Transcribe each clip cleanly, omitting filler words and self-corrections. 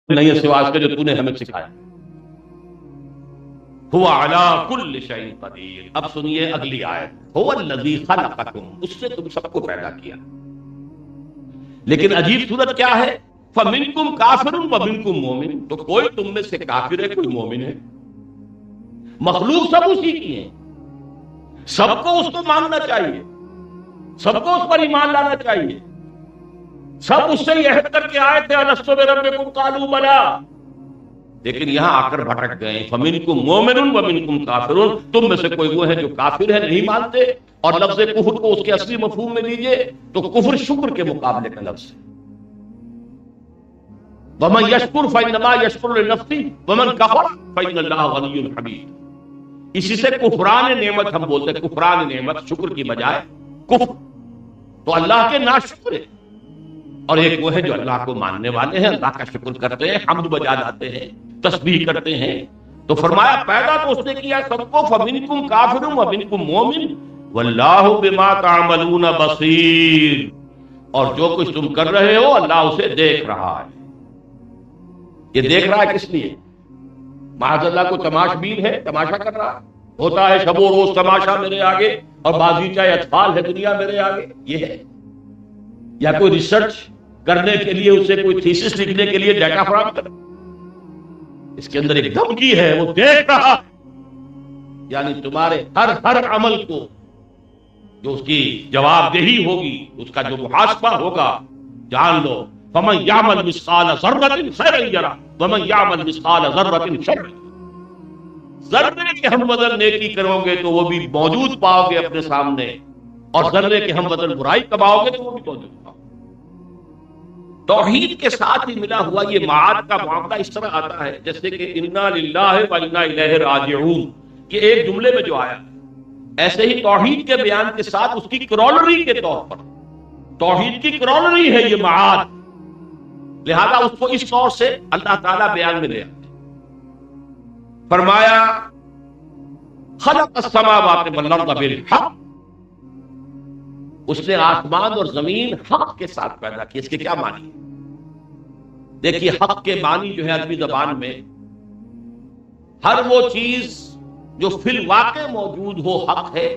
نہیں ہے سوا اس کے جو تو نے ہمیں سکھایا. ہوا علی کل شیء قدیر. اب سنیے اگلی آیت. هو الذی خلقکم, اس نے تم سب کو پیدا کیا. لیکن عجیب صورت کیا ہے؟ فمنکم کافر ومنکم مومن. تو کوئی تم میں سے کافر ہے, کوئی مومن ہے. مخلوق سب اسی کی ہے, سب کو اس کو ماننا چاہیے, سب کو اس پر ایمان لانا چاہیے. سب اس سے یہ عہد کر کے آئے تھے الستو بربکم قالوا بلی. لیکن یہاں آ کر بھٹک گئے. فمنکم مومن ومنکم کافر. تم میں سے کوئی وہ ہے جو کافر ہے, نہیں مانتے. اور لفظ کفر کو اس کے اصلی مفہوم میں لیجئے تو کفر شکر کے مقابلے کا لفظ ہے. ومن یشکر فانما یشکر لنفسہ ومن کفر فان اللہ غنی حمید. اسی سے کفران نعمت ہم بولتے ہیں. کفران نعمت شکر کی بجائے کفر. تو اللہ کے ناشکر ہے, اور ایک وہ ہے جو اللہ کو ماننے والے ہیں, اللہ کا شکر کرتے ہیں, حمد بجا لاتے ہیں, تسبیح کرتے ہیں. تو فرمایا پیدا تو اس نے کیا سب کو. فمنکم کافر ومنکم مومن واللہ بما تعملون بصیر. اور جو کچھ تم کر رہے ہو اللہ اسے دیکھ رہا ہے. یہ دیکھ رہا ہے کس لیے؟ معاذ اللہ کو تماش بین ہے, تماشا کر رہا ہے. ہوتا ہے شب و روز تماشا میرے آگے, اور بازیچہ اطفال ہے دنیا میرے آگے. یہ ہے یا کوئی ریسرچ کرنے کے لیے, اسے کوئی تھیسس لکھنے کے لیے ڈیٹا فراہم کر. اس کے اندر ایک دھمکی ہے, وہ دیکھ رہا. یعنی تمہارے ہر عمل کو جو اس کی جواب دہی ہوگی, اس کا جو محاسبہ ہوگا, جان لو فمن یعمل مثقال ذرۃ خیرا یرہ ومن یعمل مثقال ذرۃ شرا. ذرے کے ہم بدل نیکی کرو گے تو وہ بھی موجود پاؤ گے اپنے سامنے, اور ذرے کے ہم بدل برائی کماؤ گے تو وہ بھی موجود پاؤ. توحید کے ساتھ ہی ملا ہوا یہ معاد کا معاملہ اس طرح آتا ہے جیسے کہ انا للہ و انا الیہ راجعون, کہ ایک جملے میں جو آیا. ایسے ہی توحید کے بیان کے ساتھ اس کی کرولری کے طور پر, توحید کی کرولری ہے یہ معاد, لہذا اس کو اس طور سے اللہ تعالیٰ بیان میں لے آتے. فرمایا خلق السماوات والارض بالحق. اس نے آسمان اور زمین حق کے ساتھ پیدا کی. اس کے کیا معنی ہے؟ دیکھیے حق کے معنی جو ہے عربی زبان میں ہر وہ چیز جو فی الواقع موجود ہو حق ہے.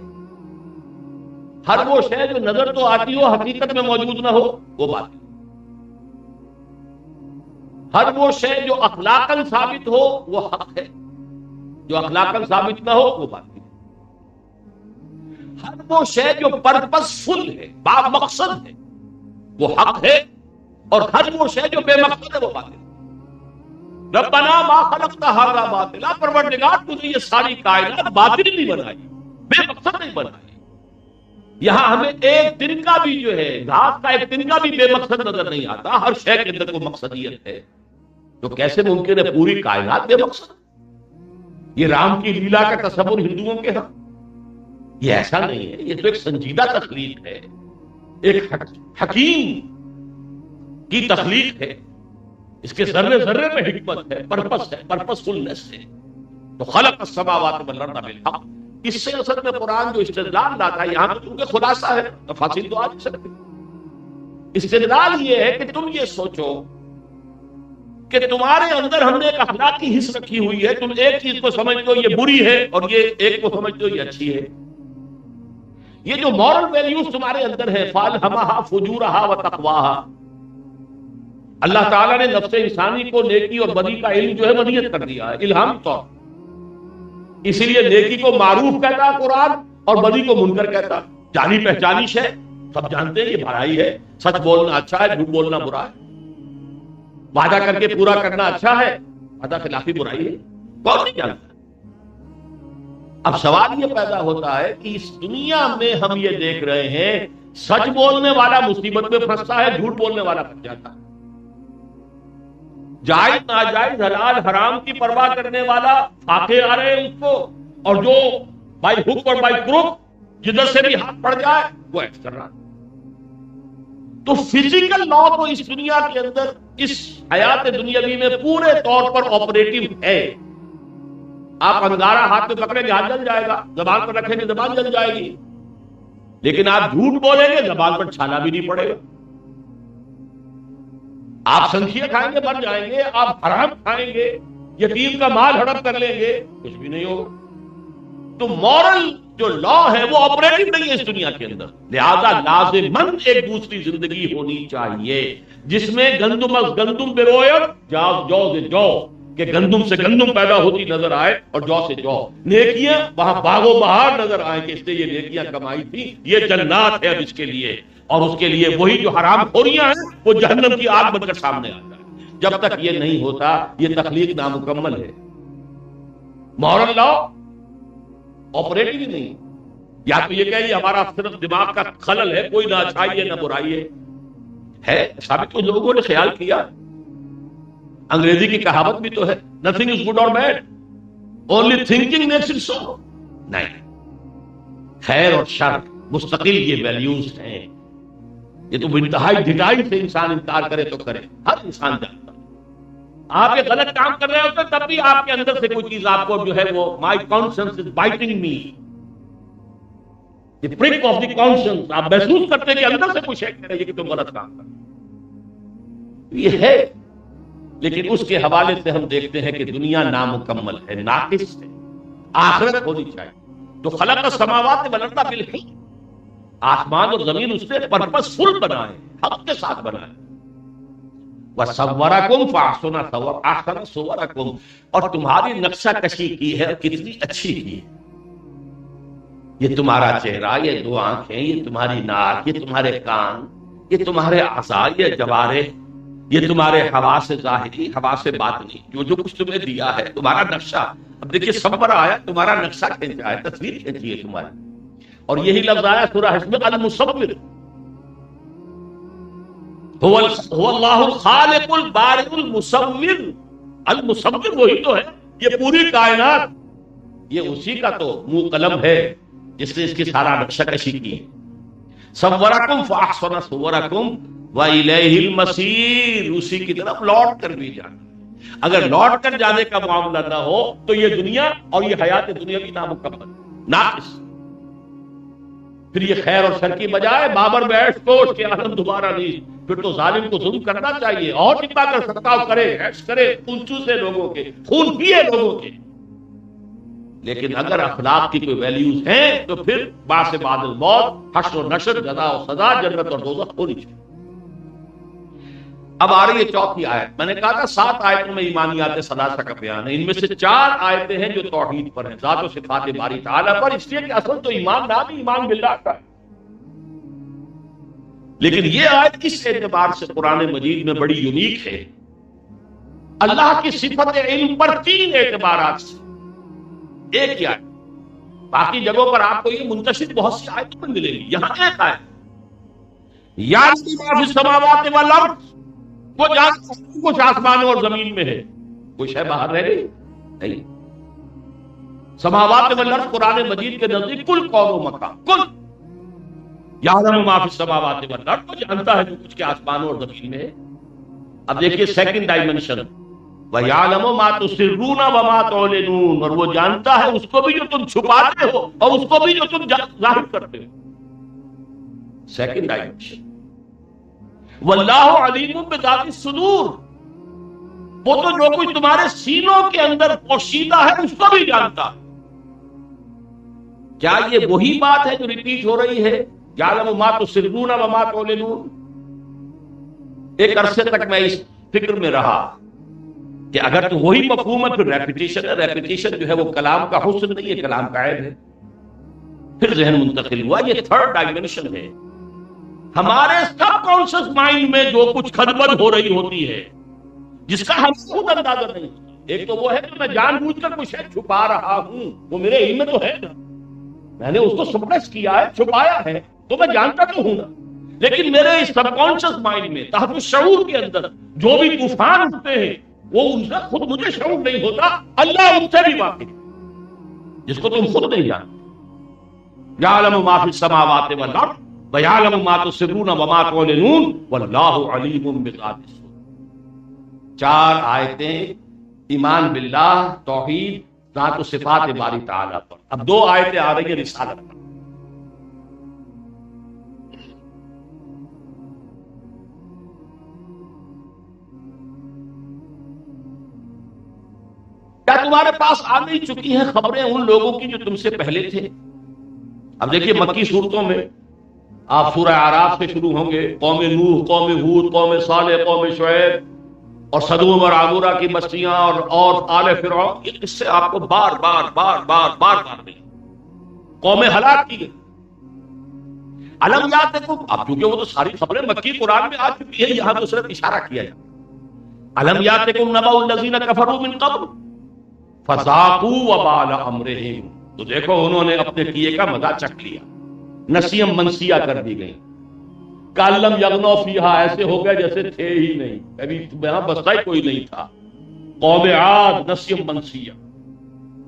ہر وہ شے جو نظر تو آتی ہو حقیقت میں موجود نہ ہو وہ باطل. ہر وہ شے جو اخلاقاً ثابت ہو وہ حق ہے, جو اخلاقاً ثابت نہ ہو وہ باطل. ہر وہ شے جو پرپس فل ہے, با مقصد ہے, وہ حق ہے, اور ہر وہ شے جو بے مقصد ہے وہ باطل. ربنا ما خلقت ھذا باطلا. پروردگار تو نے یہ ساری کائنات باطل نہیں بنائی, بے مقصد نہیں بنائی. یہاں ہمیں ایک تنکا بھی جو ہے, گھاس کا ایک تنکا بھی بے مقصد نظر نہیں آتا. ہر شے کے اندر کوئی مقصدیت ہے. تو کیسے ممکن ہے پوری کائنات بے مقصد؟ یہ رام کی لیلا کا تصور ہندوؤں کے ہاں یہ ایسا نہیں ہے. یہ تو ایک سنجیدہ تخلیق ہے, ایک حکیم کی تخلیق ہے. اس کے ذرے ذرے میں حکمت ہے, پرپس ہے, پرپس فلنس ہے. تو خلق السماوات والارض بالحق. اس سے اصل میں قرآن جو استدلال لاتا ہے, یہاں تو چونکہ خلاصہ ہے, تفاصیل تو آ نہیں سکتی. استدلال یہ ہے کہ تم یہ سوچو کہ تمہارے اندر ہم نے ایک اخلاقی حص رکھی ہوئی ہے. تم ایک چیز کو سمجھتے ہو یہ بری ہے, اور یہ ایک کو سمجھتے ہو یہ اچھی ہے. یہ جو مورل ویلیوز تمہارے اندر ہے, فالہمہا فجورہا وتقواہا. اللہ تعالیٰ نے نفس انسانی کو نیکی اور بدی کا علم جو ہے مدیت کر دیا ہے, الہام طور. اسی لیے نیکی کو معروف کہتا ہے قرآن, اور بدی کو منکر کہتا. جانی پہچانی شے سب جانتے ہیں یہ بھلائی ہے. سچ بولنا اچھا ہے, جھوٹ بولنا برا ہے. وعدہ کر کے پورا کرنا اچھا ہے, وعدہ خلافی برائی ہے. کون نہیں جانتا؟ اب سوال یہ پیدا ہوتا ہے کہ اس دنیا میں ہم یہ دیکھ رہے ہیں سچ بولنے والا مصیبت میں پھنستا ہے, جھوٹ بولنے والا پھنس جاتا ہے. جائز ناجائز حلال حرام کی پرواہ کرنے والا فاقے آ رہے ہیں اس کو, اور جو بائی ہک اور بائی کروک جدھر سے بھی ہاتھ پڑ جائے وہ ایکٹ کر رہا ہے. تو فزیکل لا تو اس دنیا کے اندر, اس حیات دنیاوی میں پورے طور پر آپریٹو ہے. آپ انگارہ ہاتھ میں پکڑیں گے ہاتھ جل جائے گا, زبان پر رکھیں گے زبان جل جائے گی. لیکن آپ جھوٹ بولیں گے زبان پر چھالا بھی نہیں پڑے گا. آپ سنکھیا کھائیں گے مر جائیں گے، آپ حرام کھائیں گے، یتیم کا مال ہڑپ کر لیں گے، کچھ بھی نہیں ہوگا۔ تو مورل جو لا ہے وہ آپریٹو نہیں ہے اس دنیا کے اندر، لہذا لازماً ایک دوسری زندگی ہونی چاہیے جس میں گندم از گندم برویت، جو سے جو، کہ گندم سے گندم پیدا ہوتی نظر آئے اور جو سے جو، نیکیاں وہاں باغ و بہار نظر آئے کہ اس نے یہ نیکیاں کمائی تھی، یہ جنات ہے اب اس کے لیے، اور اس کے لیے وہی جو حرام خوریاں ہیں وہ جہنم کی آگ بن کر سامنے آ جائے۔ جب تک یہ نہیں ہوتا یہ تخلیق نامکمل ہے۔ مورل لا آپریٹو ہی نہیں، یا تو یہ کہ ہمارا صرف دماغ کا خلل ہے، کوئی نہ اچھائی ہے نہ برائی ہے ثابت کچھ لوگوں نے خیال کیا۔ انگریزی کی کہاوت بھی تو ہے، nothing is good or bad, only thinking makes it so. نہیں، خیر اور شر مستقل یہ ویلیوز ہیں، یہ تو انتہائی ڈٹائی سے انسان انکار کرے تو کرے، ہر انسان جانتا ہے۔ آپ یہ غلط کام کر رہے ہوتے تب بھی آپ کے اندر سے کوئی چیز آپ کو جو ہے وہ مائی کانشنس از بائٹنگ می، یہ پرک آف دی کانشنس، آپ محسوس کرتے ہیں کہ اندر سے کوئی شے کہہ رہی ہے کہ تم غلط کام کر رہے، یہ ہے۔ لیکن اس کے حوالے سے ہم دیکھتے ہیں کہ دنیا نامکمل ہے، ناقص ہے، آخرت ہونی چاہیے۔ تو خلق السماوات والارض بالحق، آسمان اور زمین اس نے پرپس فل بنائے، حق کے ساتھ بنائے۔ وَصَوَّرَكُمْ فَأَحْسَنَ صُوَرَكُمْ، اور تمہاری نقشہ کشی کی ہے، کتنی اچھی کی ہے۔ یہ تمہارا چہرہ، یہ دو آنکھیں، یہ تمہاری ناک، یہ تمہارے کان، یہ تمہارے اعضاء، یہ جوارح، یہ تمہارے حواس ظاہری، حواس باطنی، جو کچھ تمہیں دیا ہے، تمہارا نقشہ۔ اب دیکھیے صبر آیا، تمہارا نقشہ کھینچا ہے، تصویر کھینچی ہے تمہاری، اور یہی لفظ آیا سورہ حشر میں، المصور، هو اللہ الخالق البارئ المصور، المصور وہی تو ہے، یہ پوری کائنات یہ اسی کا تو منہ قلم ہے جس نے اس کی سارا نقشہ کشی کی ہے۔ صورکم فاحسن صورکم وإلیہ المصیر، اسی کی طرف لوٹ کر بھی جانا۔ اگر لوٹ کر جانے کا معاملہ نہ ہو تو یہ دنیا اور یہ حیات دنیاوی نامکمل، ناقص۔ پھر یہ خیر اور شر کی بجائے بابر میں عیش کوش کے عالم دوبارہ نہیں، پھر تو ظالم کو ظلم کرنا چاہیے، اور جتنا کر سکتا ہو کرے، عیش کرے، خون چوسے لوگوں کے، خون پیے لوگوں کے۔ لیکن اگر اخلاق کی کوئی ویلیوز ہیں تو پھر بعد بعد الموت، حشر و نشر، جزا و سزا، جنت اور دوزخ ہونی چاہیے۔ اب آ رہی ہے چوتھی آیت۔ میں نے کہا تھا 7 آیتوں میں ایمانیات ثلاثہ کا بیان ہے، ان میں سے 4 آیتیں ہیں جو توحید پر ہیں، ذات و صفات باری تعالیٰ پر، اس لیے کہ اصل تو ایمان نہ بھی ایمان باللہ کا ہے۔ لیکن یہ آیت کس اعتبار سے قرآن مجید میں بڑی یونیک ہے؟ اللہ کی صفت علم پر 3 اعتبارات سے۔ ایک ہی آیت، باقی جگہوں پر آپ کو یہ منتشر بہت سی آیتوں میں ملے گی، یہاں ایک آیت، یعلم ما فی السماوات والارض، وہ جانتا ہے کچھ آسمانوں اور زمین میں ہے، کوئی شے باہر رہ گئی نہیں۔ سماوات والارض قرآن مجید کے نزدیک کل کون و مکان، کل یعلم ما فی السماوات والارض، وہ جانتا ہے جو کچھ کے آسمانوں اور زمین میں ہے۔ اب دیکھیے سیکنڈ ڈائمنشن، وَيَعْلَمُ مَا تُسِرُّونَ وَمَا تُعْلِنُونَ، اور وہ جانتا ہے اس کو بھی جو تم چھپاتے ہو اور اس کو بھی جو تم ظاہر کرتے ہو۔ سیکنڈ ڈائمنشن، وَاللَّهُ عَلِيمٌ بِذَاتِ الصُّدُورِ، وہ تو جو کچھ تمہارے سینوں کے اندر پوشیدہ ہے اس کو بھی جانتا ہے۔ کیا یہ وہی بات ہے جو ریپیٹ ہو رہی ہے، یعلم ما تسرون وما تعلنون؟ ایک عرصے تک میں اس فکر میں رہا کہ اگر تو وہی مفہوم ہے پھر ریپیٹیشن ہے، ریپیٹیشن جو ہے وہ کلام کا حسن نہیں ہے، کلام کا عیب ہے۔ پھر ذہن منتقل ہوا یہ 3rd ڈائمنشن ہے، ہمارے سب کانشس مائنڈ میں جو کچھ خدمت ہو رہی ہوتی ہے جس کا ہم خود اندازہ نہیں ہوتا۔ ایک تو وہ ہے کہ میں جان بوجھ کر کچھ چھپا رہا ہوں، وہ میرے علم میں تو ہے نا، میں نے اس کو سپریس کیا ہے، چھپایا ہے، تو میں جانتا تو ہوں نا، لیکن میرے اس سب کانشس مائنڈ میں، تحت الشعور کے اندر جو بھی طوفان اٹھتے ہیں وہ ان سے خود مجھے شعور نہیں ہوتا، اللہ ان سے بھی واقف ہے جس کو تم خود نہیں جانتے۔ یعلم ما فی السماوات والارض ویعلم ما تسرون وما تعلنون واللہ علیم بذات الصدور۔ 4 آیتیں ایمان باللہ، توحید، ذات و صفات باری تعالیٰ پر۔ اب 2 آیتیں آ رہی ہیں رسالت پر۔ کیا تمہارے پاس آ نہیں چکی ہیں خبریں ان لوگوں کی جو تم سے پہلے تھے؟ اب دیکھیے مکی صورتوں میں آپ سورہ اعراف سے شروع ہوں گے، قوم نوح، قوم ہود، قوم صالح، قوم شعیب اور سدوم اور عمورہ کی بستیاں اور آل فرعون، یہ قصے آپ کو بار بار بار بار بار بار ملیں، قومیں ہلاک کی گئی۔ علم یاتکم، اب کیونکہ وہ تو ساری خبریں مکی قرآن میں آ چکی ہے، یہاں تو صرف اشارہ کیا جائے۔ علم یاتکم نبأ الذین کفروا من قبل فذاقوا وبال امرہم، تو دیکھو انہوں نے اپنے کیے کا مزہ چکھ لیا، نسیم منسیہ کر دی گئی، کالم یغنوا فیہا، ایسے ہو گئے جیسے تھے ہی نہیں، ابھی یہاں بستا ہی کوئی نہیں تھا۔ قوم عاد نسیم منسیہ،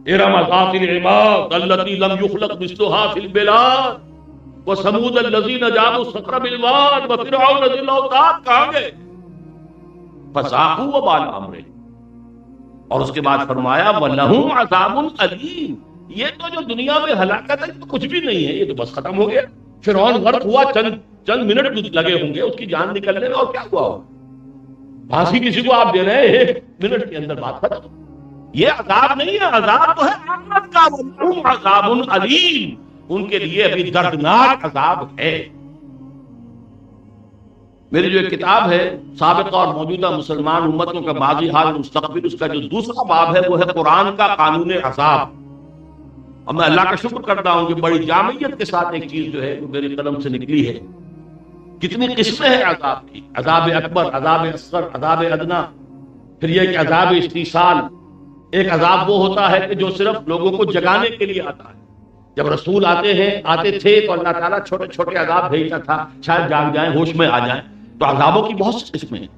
ارم ذات العماد التي لم يخلق مثلها في البلاد وثمود الذين جابوا الصخر بالواد وفرعون ذي الاوتاد، کہاں گئے؟ فذاقوا وبال امرہم، اور اس کے بعد فرمایا وَلَهُمْ عَذَابٌ أَلِيمٌ، یہ تو جو دنیا میں ہلاکت ہے تو کچھ بھی نہیں ہے، یہ تو بس ختم ہو گیا۔ فرعون غرق ہوا، چند منٹ لگے ہوں گے اس کی جان نکلنے میں، اور کیا ہوا ہو؟ پھانسی کسی کو آپ دے رہے ہیں، 1 منٹ کے اندر بات ختم۔ یہ عذاب نہیں ہے، عذاب تو ہے آخرت کا، وَلَهُمْ عَذَابٌ أَلِيمٌ، ان کے لیے ابھی دردناک عذاب ہے۔ میری جو ایک کتاب ہے سابقہ اور موجودہ مسلمان امتوں کا ماضی حال مستقبل، اس کا جو دوسرا باب ہے وہ ہے قرآن کا قانون عذاب، اور میں اللہ کا شکر کرتا ہوں کہ بڑی جامعیت کے ساتھ ایک چیز جو ہے وہ میری قلم سے نکلی ہے۔ کتنی قسمیں ہیں عذاب کی، عذاب اکبر، عذاب اصغر، عذاب ادنا، پھر یہ کہ عذاب استیصال۔ ایک عذاب وہ ہوتا ہے کہ جو صرف لوگوں کو جگانے کے لیے آتا ہے، جب رسول آتے تھے تو اللہ تعالیٰ چھوٹے چھوٹے عذاب بھیجتا تھا، شاید جاگ جائیں، ہوش میں آ جائیں۔ تو عذابوں کی بہت سی قسمیں ہیں،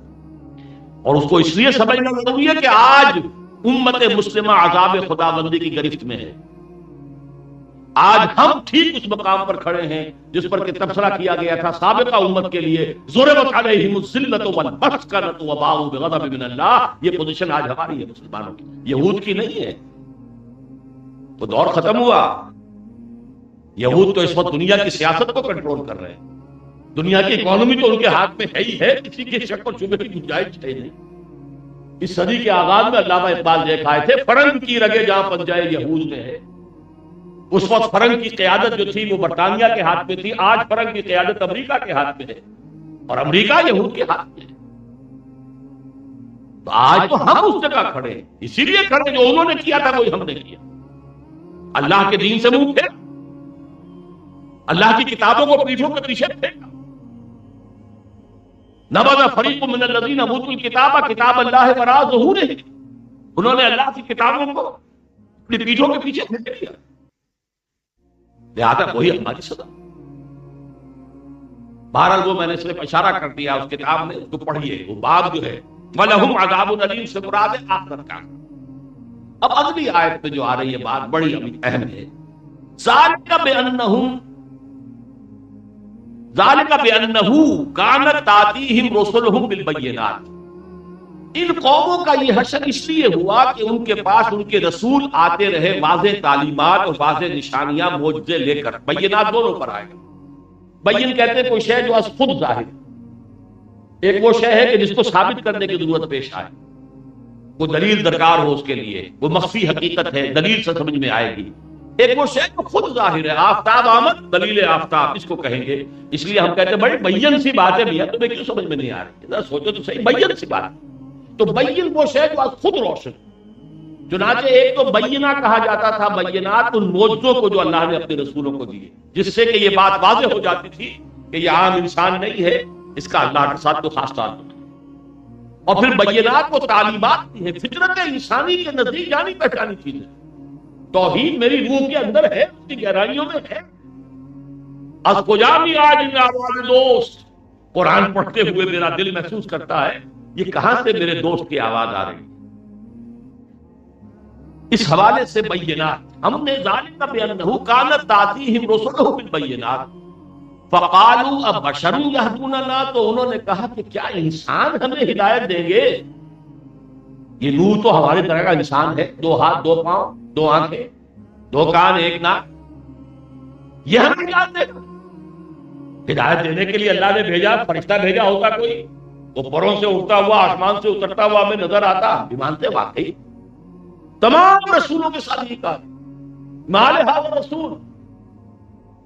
اور اس کو اس لیے سمجھنا ضروری ہے کہ آج امت مسلمہ عذاب خداوندی کی گرفت میں ہے۔ آج ہم ٹھیک اس مقام پر کھڑے ہیں جس پر کہ تبصرہ کیا گیا تھا سابقہ امت کے لیے، ضربت علیہم الذلۃ والمسکنۃ وباءوا بغضب من اللہ۔ یہ پوزیشن آج ہماری ہے مسلمانوں کی، یہود کی نہیں ہے۔ وہ دور ختم ہوا، یہود تو اس وقت دنیا کی سیاست کو کنٹرول کر رہے ہیں، دنیا کی اکانومی تو ان کے ہاتھ میں ہے ہی ہے، کسی کے شک و شبہ کی گنجائش ہے نہیں۔ اس صدی کے آغاز میں علامہ اقبال دیکھ آئے تھے، فرنگ کی رگے جہاں پنجائے یہود میں ہے۔ اس وقت فرنگ کی قیادت جو تھی وہ برطانیہ کے ہاتھ میں تھی، آج فرنگ کی قیادت امریکہ کے ہاتھ میں ہے، اور امریکہ یہود کے ہاتھ میں ہے۔ تو آج تو ہم اس جگہ کھڑے ہیں، اسی لیے کھڑے جو انہوں نے کیا تھا وہی ہم نے کیا، اللہ کے دین سے منہ پھیر، اللہ کی کتابوں کو پیٹھوں کے پیچھے پھینکا۔ نبذ فریق من الذین اوتوا الکتاب کتاب اللہ وراء ظہورہم، انہوں نے اللہ کی کتابوں کو اپنی پیٹھوں کے پیچھے پھینک دیا، لہذا وہی ہماری سزا۔ بہرحال وہ میں نے صرف اشارہ کر دیا، اس کتاب میں اس کو پڑھیے، وہ باب جو ہے وَلَهُمْ عَذَابٌ أَلِيمٌ سے مراد ہے آخرت کا۔ اب اگلی آیت میں جو آ رہی ہے بات بڑی اہم ہے، ذَلِكَ بِأَنَّهُمْ كَانَتْ تَأْتِيهِمْ رُسُلُهُمْ بِالْبَيِّنَاتِ، ان قوموں کا یہ حشر اس لیے ہوا کہ ان کے پاس ان کے رسول آتے رہے واضح تعلیمات اور واضح نشانیاں معجزے لے کر۔ بینات دونوں پر آئے گا، بین کہتے ہیں کوئی شے جو از خود ظاہر، ایک وہ شے ہے کہ جس کو ثابت کرنے کی ضرورت پیش آئے، وہ دلیل درکار ہو اس کے لیے، وہ مخفی حقیقت ہے، دلیل سے سمجھ میں آئے گی۔ ایک وہ شے جو خود ظاہر ہے، آفتاب آمد، دلیل آفتاب اس کو کہیں گے۔ اس لیے ہم کہتے ہیں بڑی بین سی بات ہے بھیا، تمہیں کیوں سمجھ میں نہیں آ رہی؟ ذرا سوچو تو صحیح، بین سی بات۔ تو بین وہ شے جو خود روشن، چنانچہ ایک تو بینہ کہا جاتا تھا، بینات ان معجزوں کو جو اللہ نے اپنے رسولوں کو دیے، جس سے کہ یہ بات واضح ہو جاتی تھی کہ یہ عام انسان نہیں ہے، اس کا اللہ کے ساتھ تو خاص تعلق ہے۔ اور پھر بینات کو تعلیمات دی ہے، فطرت انسانی کے نزدیک جانی پہچانی چیز ہے۔ توحید میری روح کے اندر ہے، اس کی گہرائیوں میں ہے۔ از کجا بھی آج ان آواز دوست، قرآن پڑھتے ہوئے میرا دل محسوس کرتا ہے یہ کہاں سے میرے دوست کی آواز آ رہی ہے۔ اس حوالے سے بینات ہم نے ذالک بأنہ کانت تأتیہم رسلہم بالبینات فقالوا ابشر یہدوننا، تو انہوں نے کہا کہ کیا انسان ہمیں ہدایت دیں گے؟ یہ نور تو ہماری طرح کا انسان ہے، 2 ہاتھ 2 پاؤں 2 آنکھیں 2 کان 1 ناک، یہ ہمیں ہدایت دے گا؟ ہدایت دینے کے لیے اللہ نے بھیجا، فرشتہ بھیجا ہوتا کوئی، وہ پروں سے اٹھتا ہوا آسمان سے اترتا ہوا ہمیں نظر آتا، ہم بھی مانتے واقعی تمام رسولوں کے ساتھ یہ کہا مال ھذا رسول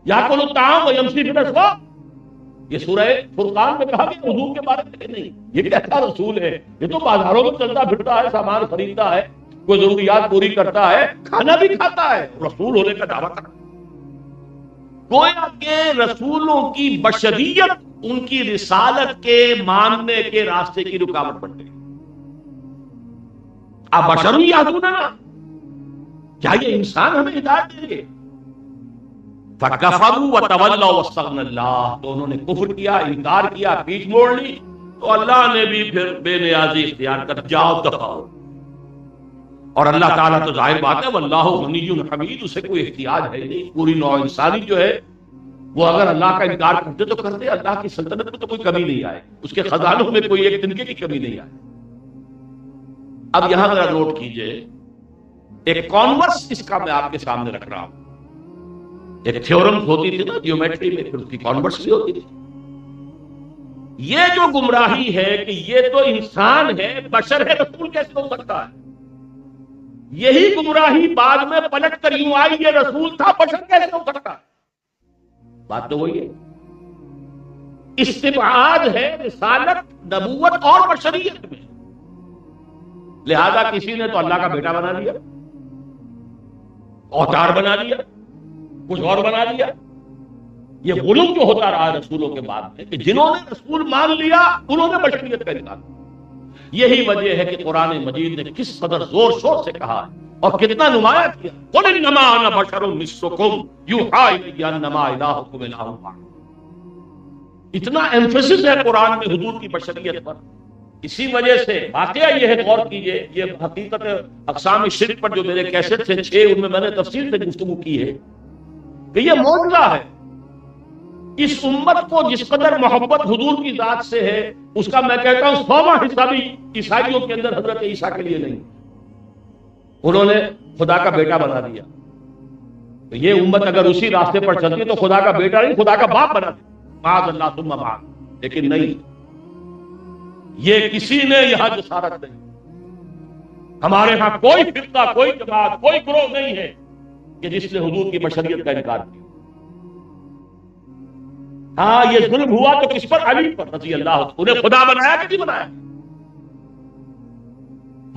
یاکل الطعام ویمشی فی الاسواق. یہ سورہ فرقان میں کہا کہ حضور کے بارے میں نہیں، یہ کیسا رسول ہے؟ یہ تو بازاروں میں چلتا پھرتا ہے، سامان خریدتا ہے، کوئی ضروریات پوری کرتا ہے، کھانا بھی کھاتا ہے، رسول ہونے کا دعویٰ کرتا ہے. گویا کہ رسولوں کی بشریت ان کی رسالت کے ماننے کے راستے کی رکاوٹ بن گئی. اب بشر یہدوننا، کیا یہ انسان ہمیں ہدایت دیں گے؟ فَكَفَرُوا وَتَوَلَّوْا وَاسْتَغْنَى اللَّهُ، تو انہوں نے کفر کیا، انکار کیا، پیچھ موڑ لی، تو اللہ نے بھی پھر بے نیازی اختیار کر جاؤ دفاؤ. اور اللہ تعالیٰ تو ظاہر بات ہے واللہ غنی حمید، اسے کوئی احتیاج ہے نہیں. پوری نوع انسانی جو ہے وہ اگر اللہ کا انکار کرتے تو کرتے، اللہ کی سلطنت میں تو کوئی کمی نہیں آئے، اس کے خزانوں میں کوئی ایک تنکے کی کمی نہیں آئے. اب یہاں ذرا نوٹ کیجئے، ایک کانورس اس کا میں آپ کے سامنے رکھ رہا ہوں. ایک تھیورم ہوتی تھی نا جیومیٹری میں، پھر اس کی کانورس بھی ہوتی تھی. یہ جو گمراہی ہے کہ یہ تو انسان ہے، بشر ہے، رسول کیسے ہو سکتا ہے؟ یہی گمراہی بعد میں پلٹ کر یوں آئی یہ رسول تھا، بشر کیسے ہو سکتا ہے؟ بات تو وہی ہے، استبعاد ہے رسالت، نبوت اور بشریت میں. لہذا کسی نے تو اللہ کا بیٹا بنا دیا، اوتار بنا دیا، کچھ اور بنا دیا. یہ غلو جو ہوتا رہا رسولوں کے بعد میں کہ جنہوں نے رسول مان لیا انہوں نے بشریت کا انکار کیا. یہی وجہ ہے کہ قرآن مجید نے کس قدر زور شور سے کہا اور کتنا نمایاں کیا، قُلْ إِنَّمَا أَنَا بَشَرٌ مِثْلُكُمْ يُوحَىٰ إِلَيَّ أَنَّمَا إِلَٰهُكُمْ إِلَٰهٌ وَاحِدٌ. اتنا ایمفیسس ہے قرآن میں حضور کی بشریت پر. اسی وجہ سے واقعہ یہ ہے، غور کیجئے، یہ حقیقت اقسام شرک پر جو میرے کیسٹ تھے 6، ان میں نے تفصیل سے گفتگو کی ہے کہ یہ معجزہ ہے. اس امت کو جس قدر محبت حضور کی ذات سے ہے، اس کا میں کہتا ہوں 100واں حصہ بھی عیسائیوں کے اندر حضرت عیسیٰ کے لیے نہیں. انہوں نے خدا کا بیٹا بنا دیا. تو یہ امت اگر اسی راستے پر چلتی تو خدا کا بیٹا نہیں، خدا کا باپ بنا دیا، معاذ اللہ ثم معاذ. لیکن نہیں، یہ کسی نے یہاں جسارت نہیں. ہمارے ہاں کوئی فرقہ، کوئی جماعت، کوئی گروہ نہیں ہے کہ جس نے حضور کی بشریت کا انکار کیا. ہاں یہ ظلم ہوا تو کس پر؟ علی پر رضی اللہ عنہ. انہیں خدا بنایا کہ نہیں بنایا؟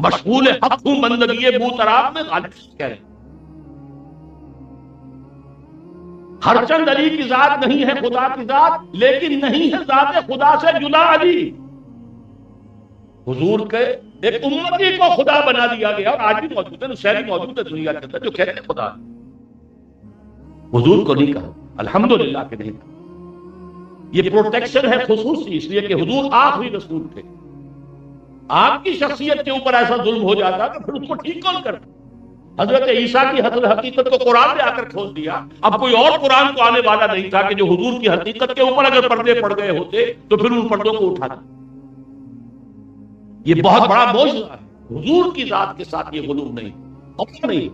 مشغول حق ہوں بندگی بوتراب میں غالب کہہ رہے. ہر چند علی کی ذات نہیں ہے خدا کی ذات، لیکن نہیں ہے ذات خدا سے جدا علی. حضور کے ایک امتی کو خدا بنا دیا گیا، اور آج بھی موجود ہے، نصیری موجود ہے دنیا کے اندر جو کہتے ہیں خدا. حضور کو نہیں کہا، الحمدللہ کہ نہیں کہا. یہ پروٹیکشن ہے خصوصی، اس لیے کہ حضور آخری رسول تھے. آپ کی شخصیت کے اوپر ایسا ظلم ہو جاتا تو پھر اس کو ٹھیک کون کرتا؟ حضرت عیسیٰ کی حقیقت کو قرآن نے آ کر کھول دیا. اب کوئی اور قرآن کو آنے والا نہیں تھا کہ جو حضور کی حقیقت کے اوپر اگر پردے پڑ گئے ہوتے تو پھر ان پردوں کو اٹھاتا. یہ بہت بڑا معجزہ ہے. حضور کی ذات کے ساتھ یہ غلو نہیں.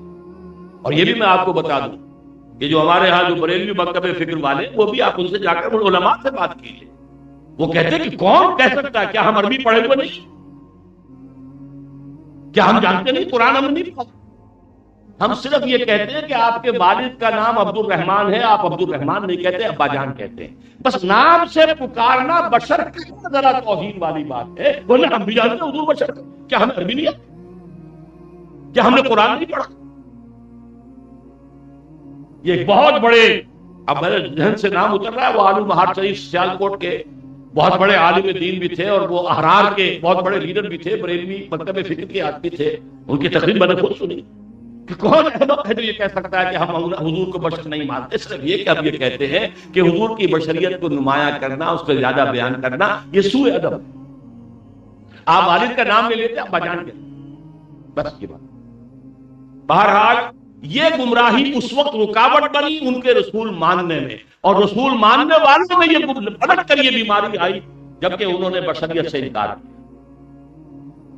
اور یہ بھی میں آپ کو بتا دوں کہ جو ہمارے ہاں جو بریلوی مکتب فکر والے، وہ بھی آپ ان سے جا کر علماء سے بات کیجیے. وہ کہتے ہیں کہ کون کہہ سکتا ہے؟ کیا ہم عربی پڑھے ہوئے نہیں؟ کیا ہم جانتے نہیں قرآن؟ ہم نہیں پڑھا. ہم صرف یہ کہتے ہیں کہ آپ کے والد کا نام عبد الرحمان ہے، آپ عبد الرحمان نہیں کہتے، ابا جان کہتے ہیں. بس نام سے پکارنا بشر کی ذرا توہین والی بات ہے. ورنہ ہم بھی جانتے ہیں حضور بشر. کیا ہمیں عربی نہیں آتی؟ کیا ہم نے قرآن نہیں پڑھا؟ یہ ایک بہت بڑے، اب میرے ذہن سے نام اتر رہا ہے، وہ عالم مہار شریف سیالکوٹ کے بہت بڑے عالم دین بھی تھے، اور وہ احرار کے بہت بڑے لیڈر بھی تھے، بریلوی مکتب فکر کے آدمی تھے. ان کی تقریر میں نے خود سنی کہ کون ہے جو یہ کہہ سکتا ہے کہ ہم حضور کو بشر نہیں مانتے. صرف یہ کہ اب یہ کہتے ہیں کہ حضور کی بشریت کو نمایاں کرنا، اس کو زیادہ بیان کرنا، یہ سوء ادب. آپ والد کا نام لے لیتے، ابا جان کے، بس یہ بات. بہرحال یہ گمراہی اس وقت رکاوٹ بنی ان کے رسول ماننے میں، اور رسول ماننے والوں میں یہ پلٹ کر یہ بیماری آئی جبکہ انہوں نے بشریت سے انکار کیا.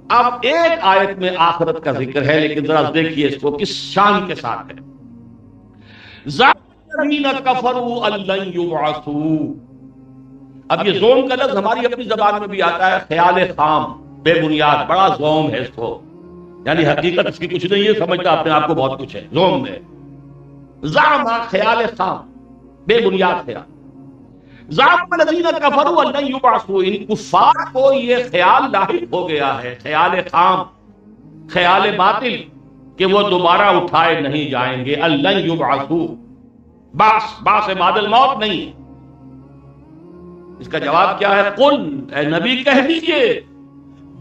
اب ایک آیت میں آخرت کا ذکر ہے، لیکن ذرا دیکھیے اس کو کس شان کے ساتھ ہے. الذین کفروا ان لن یبعثوا. اب یہ زوم کا لفظ ہماری اپنی زبان میں بھی آتا ہے، خیال خام، بے بنیاد، بڑا زوم ہے اس کو. یعنی حقیقت اس کی کچھ نہیں ہے، سمجھتا اپنے آپ کو بہت کچھ ہے، زوم میں زعم، خیال خام، بے بنیاد خیال. زعم الذین کفروا ان لن یبعثوا، ان کفار کو یہ خیال لاحق ہو گیا ہے، خیال خام، خیال باطل، کہ وہ دوبارہ اٹھائے نہیں جائیں گے. ان لن یبعثوا، باس بعد الموت نہیں. اس کا جواب کیا ہے؟ قل، اے نبی کہہ دیجئے،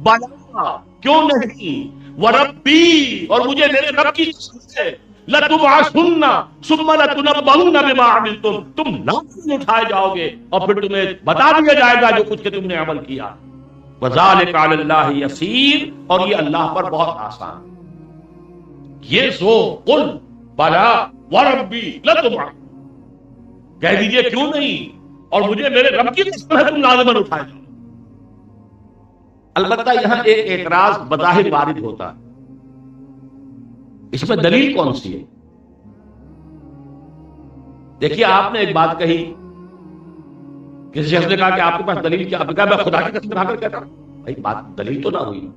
بلا، کیوں نہیں، وربی، اور مجھے میرے رب کی قسم ہے، لتبعثن ثم لتنبؤن بما عملتم، تم لازم اٹھائے جاؤ گے اور پھر تمہیں بتا دیا جائے گا جو کچھ کہ تم نے عمل کیا. وذالک علی اللہ یسیر، اور یہ اللہ پر بہت آسان. یہ سو قل بلا وربی لتبعثن، کہہ دیجئے کیوں نہیں، اور مجھے میرے رب کی قسم ہے تم لازماً اٹھائے جاؤ. البتہ یہاں ایک اعتراض بظاہر وارد ہوتا ہے، اس میں دلیل کون سی ہے؟ دیکھیے آپ نے ایک بات کہی، کسی شخص نے کہا کہ آپ کے پاس دلیل کیا؟ آپ نے کہا میں خدا کی قسم کھا کر کہتا ہوں. بھائی بات دلیل تو نہ ہوئی،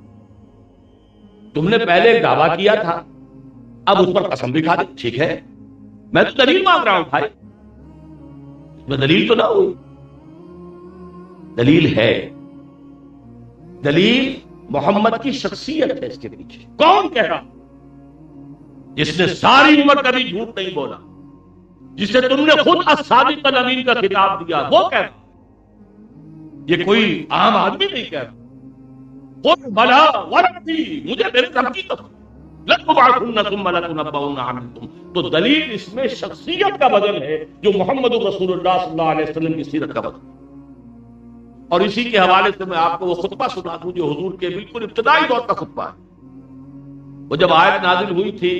تم نے پہلے ایک دعویٰ کیا تھا، اب اس پر قسم بھی کھا دی. ٹھیک ہے، میں تو دلیل مانگ رہا ہوں بھائی، اس میں دلیل تو نہ ہوئی. دلیل ہے، دلیل محمد کی شخصیت ہے اس کے پیچھے. کون کہہ رہا؟ جس نے ساری عمر کبھی جھوٹ نہیں بولا، جسے تم نے خود الصادق الامین کا خطاب دیا، وہ کہہ رہا. یہ کوئی عام آدمی نہیں کہہ رہا. قل بلا وربی، مجھے میرے رب کی قسم، لتبعثن ثم لتنبؤن عملتم. تو دلیل اس میں شخصیت کا بدل ہے، جو محمد رسول اللہ صلی اللہ علیہ وسلم کی سیرت کا بدل. اور اسی کے حوالے سے میں آپ کو وہ خطبہ سنا دوں جو حضور کے بالکل ابتدائی دور کا خطبہ ہے. وہ جب آیت نازل ہوئی تھی،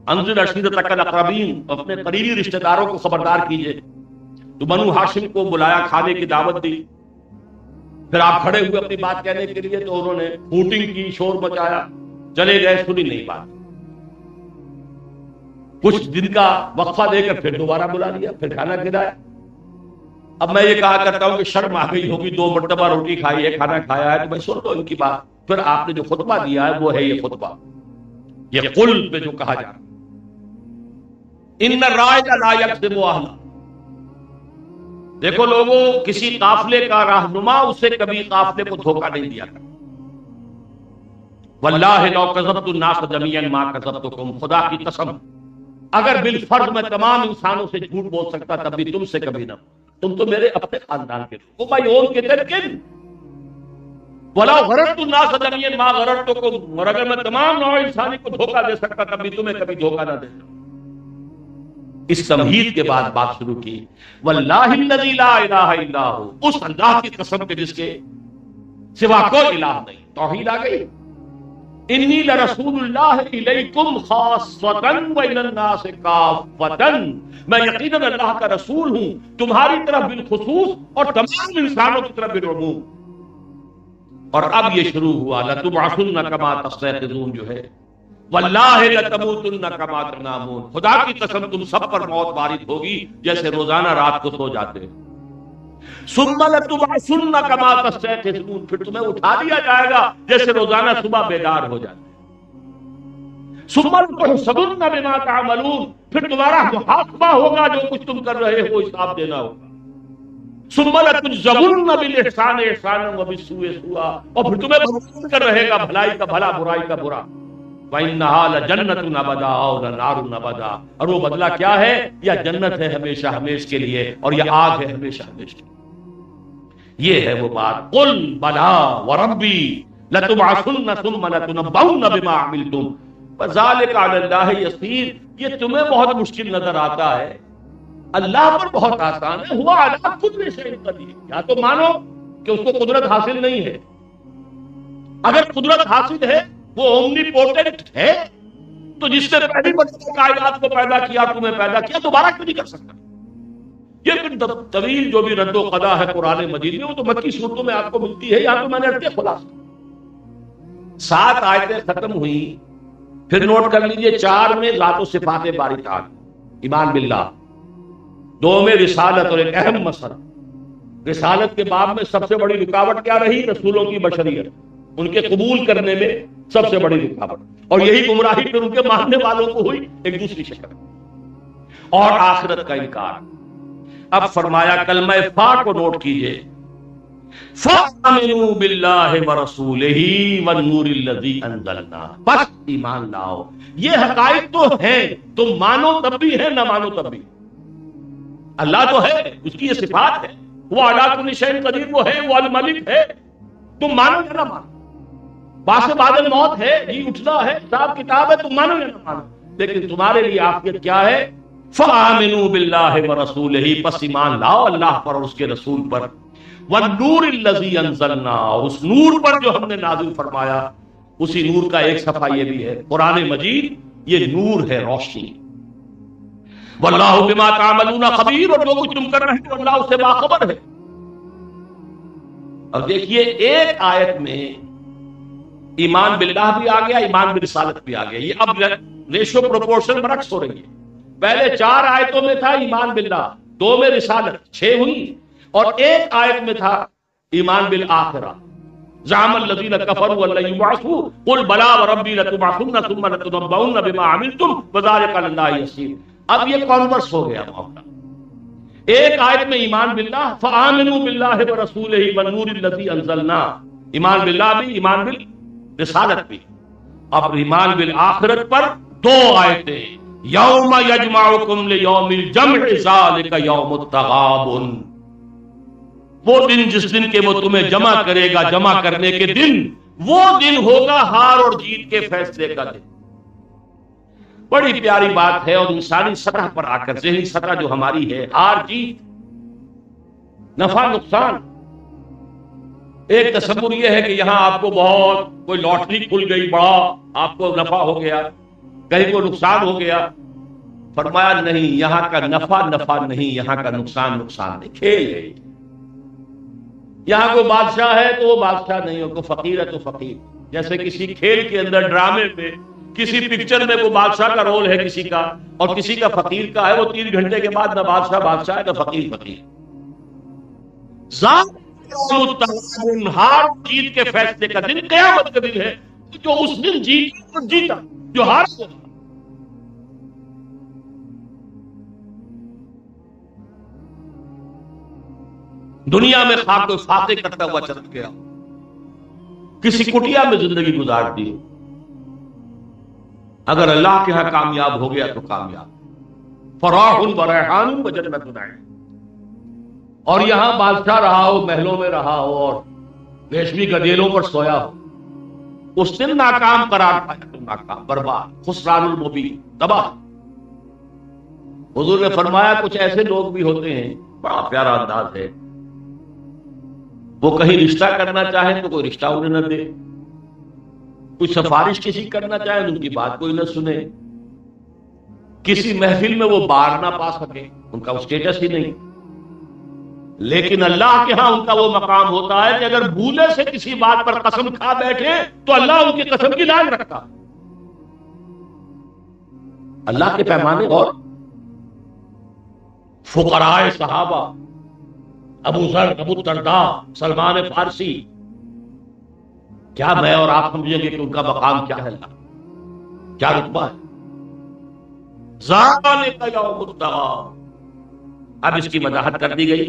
انذر عشیرتک الاقربین، اپنے قریبی رشتہ داروں کو خبردار کیجئے، تو بنو ہاشم کو بلایا، کھانے کی دعوت دی. پھر آپ کھڑے ہوئے اپنی بات کہنے کے لیے، تو انہوں نے ہوٹنگ کی، شور مچایا، چلے گئے، سنی نہیں بات. کچھ دن کا وقفہ دے کر پھر دوبارہ بلا لیا، پھر کھانا کھلایا. اب میں یہ کہا کرتا ہوں کہ شرم آ گئی ہوگی، 2 مرتبہ روٹی کھائی ہے، کھانا کھایا ہے، تو میں سن لو ان کی بات. پھر آپ نے جو خطبہ دیا ہے وہ ہے یہ خطبہ، یہ قل پہ جو کہا جا رہا، ان الرائد لا یکذب اہلہ. دیکھو لوگوں، کسی قافلے کا رہنما اسے کبھی قافلے کو دھوکہ نہیں دیا کرتا. واللہ لو کذبت الناس جميعا ما کذبتکم، خدا کی قسم اگر بالفرض میں تمام انسانوں سے جھوٹ بول سکتا تب بھی تم سے کبھی نہ. تم تو میرے اپنے خاندان کے ہو بھائی، اور کے لیکن وَلَوْ غَرَرْتُ النَّاسَ جَمِيعًا مَا غَرَرْتُكُمْ، اور اگر میں تمام نوع انسانی کو دھوکہ دے سکتا تب بھی تمہیں کبھی دھوکہ نہ دیتا. اس تمہید کے بعد بات شروع کی، وَاللَّهِ الَّذِي لَا إِلَٰهَ إِلَّا هُوَ، اس اللہ کی قسم کے جس کے سوا کوئی الہ نہیں. توحید آ گئی. انی لرسول اللہ الیکم خاصۃ وإلی الناس کافۃ، میں یقیناً اللہ کا رسول ہوں تمہاری طرف بالخصوص اور تمام انسانوں کی طرف بالعموم. اور اب یہ شروع ہوا، لتبعثن کما تستيقظون، جو ہے واللہ لتموتن کما تنامون، خدا کی قسم تم سب پر موت وارد ہوگی جیسے روزانہ رات کو سو جاتے. ثم لتبعثن کما تستيقظون، پھر تمہیں اٹھا دیا جائے گا جیسے روزانہ صبح بیدار ہو جاتے. ثم لتحسبن بما تعملون، پھر تمہارا محاسبہ ہوگا، جو کچھ تم کر رہے ہو حساب دینا ہوگا. ثم لتجزون بالاحسان احسانا وبالسوء سوءا، اور پھر تمہیں بدلنا کر رہے گا، بھلائی کا بھلا برائی کا برا. وَإِنَّهَا لَجَنَّةٌ أَبَدًا أَوْ لَنَارٌ أَبَدًا، اور وہ بدلہ کیا ہے؟ یا جنت ہے ہمیشہ ہمیش کے لیے، اور یہ آگ ہے ہمیشہ ہمیش کے لیے. یہ ہے وہ بات. قل بلا وربی لتبعثن ثم لتنبؤن بما عملتم وذلك على الله يسير. یہ تمہیں بہت مشکل نظر آتا ہے، اللہ پر بہت آسان ہے. ہوا علی کل شیء قدیر. یا تو مانو کہ اس کو قدرت حاصل نہیں ہے، اگر قدرت حاصل ہے، وہ اومنی پوٹنٹ ہے، تو جس نے پہلی مرتبہ کائنات کو پیدا کیا، تمہیں پیدا کیا، دوبارہ کیوں نہیں کر سکتا؟ یہ طویل جو بھی رد و قضا ہے قرآن مجید میں، وہ تو مکی صورتوں میں آپ کو ملتی ہے. یا تو میں نے رکھے خلاصہ 7 آیتیں ختم ہوئی. پھر نوٹ کر لیجئے 4 میں ذات و صفات باری تعالی، ایمان باللہ. 2 میں رسالت اور ایک اہم مسئلہ. رسالت کے باب میں سب سے بڑی رکاوٹ کیا رہی؟ رسولوں کی بشریت. ان کے قبول کرنے میں سب سے بڑی رکاوٹ، اور یہی گمراہی پھر ان کے ماننے والوں کو ہوئی ایک دوسری شکل، اور آخرت کا انکار۔ اب فرمایا کلمہ فا کو نوٹ کیجئے، فَآمِنُوا بِاللَّهِ وَرَسُولِهِ وَالنُّورِ الَّذِي أَنزَلْنَا، بس ایمان لاؤ، یہ حقائق تو ہیں، تم مانو تب بھی ہے، نہ مانو تب بھی۔ اللہ تو ہے، اس کی یہ صفات ہے، وہ عَلَىٰ كُلِّ شَيْءٍ قدیر، وہ ہے، وہ الملک ہے، تم مانو یا نہ مانو۔ باس بعد الموت ہے، جی اٹھنا ہے، حساب کتاب ہے، تم مانو یا نہ مانو، لیکن تمہارے لیے عافیت کیا ہے؟ فَآمِنُوا بِاللَّهِ وَرَسُولِهِ، پس ایمان لاؤ اللہ پر اور اس کے رسول پر، وَالنُّورِ الَّذِي أَنزَلْنَا، اور اس نور پر جو ہم نے نازل فرمایا۔ اسی نور کا ایک صفحہ یہ بھی ہے، قرآن مجید یہ نور ہے، روشنی۔ وَاللَّهُ بِمَا تَعْمَلُونَ خَبِيرٌ، اور جو کچھ تم کر رہے ہیں اللہ اس سے باخبر ہے۔ اور دیکھیے ایک آیت میں ایمان باللہ بھی آ گیا، ایمان برسالت بھی آ گیا، یہ اب ریشو پروپورشن برعکس ہو رہی ہے۔ پہلے 4 آیتوں میں تھا ایمان باللہ، 2 میں رسالت، 6 ہوئی، اور ایک آیت میں تھا ایمان بالآخرہ، زعم الذین کفروا ان لن یبعثوا قل بلی وربی لتبعثن ثم لتنبؤن بما عملتم وذلک علی اللہ یسیر۔ اب یہ کانورس ہو گیا معاملہ، ایک آیت میں ایمان باللہ، فآمنوا باللہ ورسولہ والنور الذی انزلنا، ایمان باللہ بھی، ایمان بالرسالت بھی۔ اب ایمان بالآخرت پر 2 آیتیں، یوم یجمعکم لیوم الجمع ذالک یوم التغابن، وہ دن جس دن کے وہ تمہیں جمع کرے گا، جمع کرنے کے دن، وہ دن ہوگا ہار اور جیت کے فیصلے کا دن۔ بڑی پیاری بات ہے، اور انسانی سطح پر آ کر، ذہنی سطح جو ہماری ہے، ہار جیت، نفع نقصان۔ ایک تصور یہ ہے کہ یہاں آپ کو بہت کوئی لاٹری کھل گئی، بڑا آپ کو نفع ہو گیا، کہیں کوئی نقصان ہو گیا۔ فرمایا نہیں، یہاں کا نفع نفع نہیں، یہاں کا نقصان نقصان نہیں، کھیل ہے۔ یہاں کوئی بادشاہ ہے تو وہ بادشاہ نہیں ہو، کوئی فقیر ہے تو فقیر، جیسے کسی کھیل کے اندر، ڈرامے میں، کسی پکچر میں وہ بادشاہ کا رول ہے کسی کا، اور کسی کا فقیر کا ہے، وہ 3 گھنٹے کے بعد نہ بادشاہ بادشاہ ہے نہ فقیر فقیر۔ ہار جیت کے فیصلے کا دن قیامت کا دن ہے، جو اس دن جیتا، جو ہار کو۔ دنیا میں خاک و فاتح کرتا ہوا چل گیا، کسی کٹیا میں زندگی گزار دی، اگر اللہ کے ہاں کامیاب ہو گیا تو کامیاب، فراح و ریحان و جنت نعیم۔ اور یہاں بادشاہ رہا ہو، محلوں میں رہا ہو، اور ریشمی گدیلوں پر سویا ہو، اس دن ناکام قرار پایا تو ناکام، برباد، خسران المبین، تباہ۔ حضور نے فرمایا کچھ ایسے لوگ بھی ہوتے ہیں، بڑا پیارا انداز ہے، وہ کہیں رشتہ کرنا چاہے تو کوئی رشتہ انہیں نہ دے، کوئی سفارش کسی کرنا چاہے ان کی بات کوئی نہ سنے، کسی محفل میں وہ بار نہ پا سکے، ان کا اسٹیٹس ہی نہیں۔ لیکن اللہ کے ہاں ان کا وہ مقام ہوتا ہے کہ اگر بھولے سے کسی بات پر قسم کھا بیٹھے تو اللہ ان کی قسم کی لاج رکھتا۔ اللہ کے پیمانے۔ اور فقراء صحابہ، ابو ذر، ابو الدرداء، سلمان فارسی، کیا میں اور آپ سمجھیں گے کہ ان کا مقام کیا ہے، کیا رتبہ ہے؟ ذالک یوم التغابن۔ اب اس کی وضاحت کر دی گئی،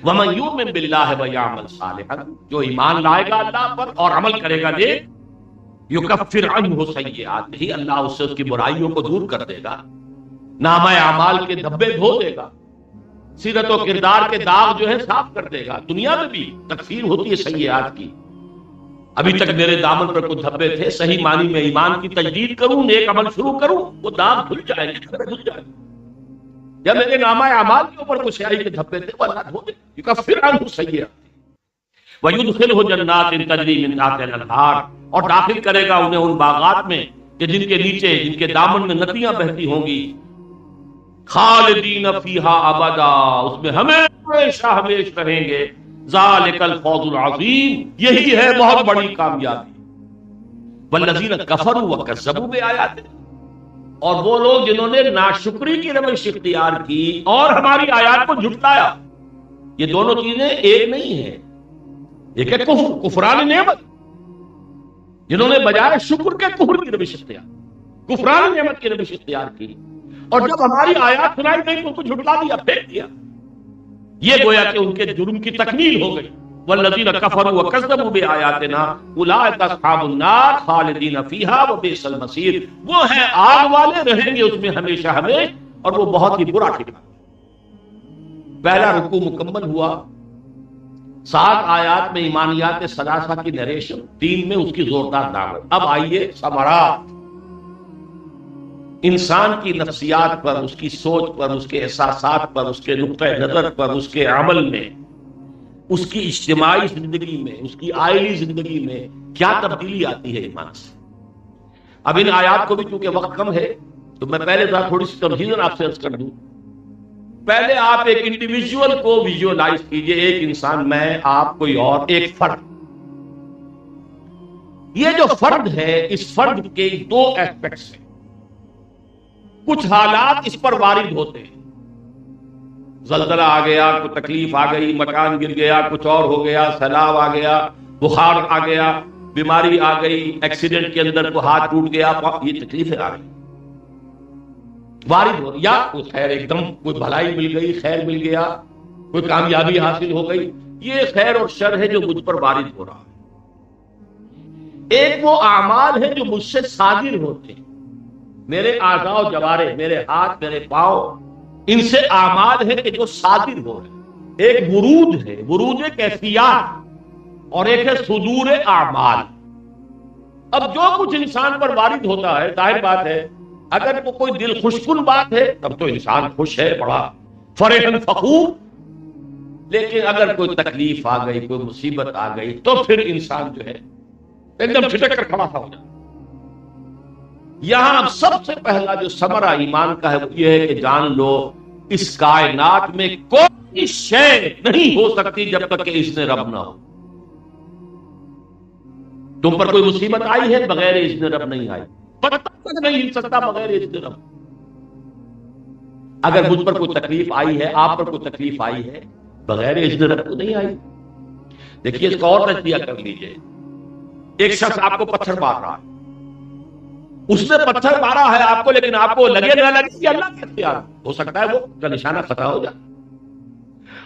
وَمَن يُؤْمِن بِاللَّهِ وَيَعْمَلْ صَالِحًا، جو ایمان لائے گا اللہ پر اور عمل کرے گا نیک، يُكَفِّرْ عَنْهُ سَيِّئَاتِهِ، اللہ اس سے اس کی برائیوں کو دور کر دے گا، نامہ اعمال کے دھبے دھو دے گا، سیرت و کردار کے داغ جو ہے صاف کر دے گا۔ دنیا میں بھی تکفیر ہوتی ہے سیئات کی، ابھی تک میرے دامن پر کچھ دھبے تھے، صحیح معنی میں ایمان کی تجدید کروں، نیک عمل شروع کروں، وہ داغ دھل جائیں گے، دھبے دھل جائیں گے۔ یا میرے نامہ اعمال کے اوپر کچھ سیاہی کے دھبے تھے، وہ اللہ دھو دے، یکفر عنہ سیئات، ویدخلہ جنات تجری من تحتہا الانہار، اور داخل کرے گا انہیں ان باغات میں کہ جن کے نیچے، جن کے دامن میں ندیاں بہتی ہوں گی، خالدین فیہا ابدا، اس میں ہمیشہ ہمیشہ رہیں گے، ذالک الفوز العظیم، یہی ہے بہت بڑی کامیابی۔ والذین کفروا وکذبوا بآیاتنا، اور وہ لوگ جنہوں نے ناشکری کی روش اختیار کی اور ہماری آیات کو جھٹلایا، یہ دونوں چیزیں ایک نہیں ہیں۔ ایک ہے کفر، کفران نعمت، جنہوں نے بجائے شکر کے کفر کی روش اختیار، کفران نعمت کی روش اختیار کی، اور جب ہماری آیات سنائی گئی تو ان کو جھٹلا دیا، پھینک دیا. یہ گویا کہ ان کے جرم کی تکمیل ہو گئی. والذین کفروا وکذبوا بآیاتنا اولئک اصحاب النار خالدین فیہا وبئس المصیر. وہ ہیں آگ والے، رہیں گے اس میں ہمیشہ ہمیں، اور وہ بہت ہی برا ٹھکانہ. پہلا رکوع مکمل ہوا، 7 آیات میں ایمانیات ثلاثہ کی نریشن، 3 میں اس کی زوردار دعوت. اب آئیے ثمرات، انسان کی نفسیات پر، اس کی سوچ پر، اس کے احساسات پر، اس کے نقطہ نظر پر، اس کے عمل میں، اس کی اجتماعی زندگی میں، اس کی آئلی زندگی میں کیا تبدیلی آتی ہے ایمان سے. اب ان آیات کو بھی چونکہ وقت کم ہے تو میں پہلے تھوڑی سی تمہیداً آپ سے عرض کر دوں. پہلے آپ ایک انڈیویجول کو ویژولائز کیجئے، ایک انسان، میں، آپ، کوئی اور، ایک فرد. یہ جو فرد ہے، اس فرد کے 2 ایسپیکٹس ہیں. کچھ حالات اس پر وارد ہوتے ہیں، زلزلہ آ گیا، کوئی تکلیف آ گئی، مکان گر گیا، کچھ اور ہو گیا، سیلاب آ گیا، بخار آ گیا، بیماری آ گئی، ایکسیڈنٹ کے اندر کوئی ہاتھ ٹوٹ گیا، یہ تکلیفیں آ گئی، وارد ہو. یا کوئی خیر، ایک دم کوئی بھلائی مل گئی، خیر مل گیا، کوئی کامیابی حاصل ہو گئی. یہ خیر اور شر ہے جو مجھ پر وارد ہو رہا ہے. ایک وہ اعمال ہیں جو مجھ سے صادر ہوتے ہیں، میرے اعضاء و جوارح، میرے ہاتھ، میرے پاؤں، ان سے اعمال ہیں کہ جو صادر ہو رہے ہیں. ایک ورود ہے، ورود کیفیات، اور ایک ہے صدور اعمال. اب جو کچھ انسان پر وارد ہوتا ہے، ظاہر بات ہے اگر وہ کوئی دل خوش کن بات ہے تب تو انسان خوش ہے، بڑا فرحاً فخور. لیکن اگر کوئی تکلیف آ گئی، کوئی مصیبت آ گئی، تو پھر انسان جو ہے ایک دم چھٹک کر کھڑا ہو جاتا. یہاں سب سے پہلا جو ثمرہ ایمان کا ہے وہ یہ ہے کہ جان لو اس کائنات میں کوئی شے نہیں ہو سکتی جب تک کہ اس نے رب نہ ہو. تم پر کوئی مصیبت آئی ہے، بغیر اس نے رب نہیں آئی. پتہ تک نہیں ہل سکتا بغیر اس نے رب. اگر مجھ پر کوئی تکلیف آئی ہے، آپ پر کوئی تکلیف آئی ہے، بغیر اس نے رب کو نہیں آئی. دیکھیے اس کا اور تجزیہ کر لیجئے. ایک شخص آپ کو پتھر مار رہا ہے، اس نے پتھر مارا ہے آپ کو، لیکن آپ کو لگے نہ لگے یہ اللہ کا اختیار. ہو سکتا ہے وہ کا نشانہ خطا ہو جائے.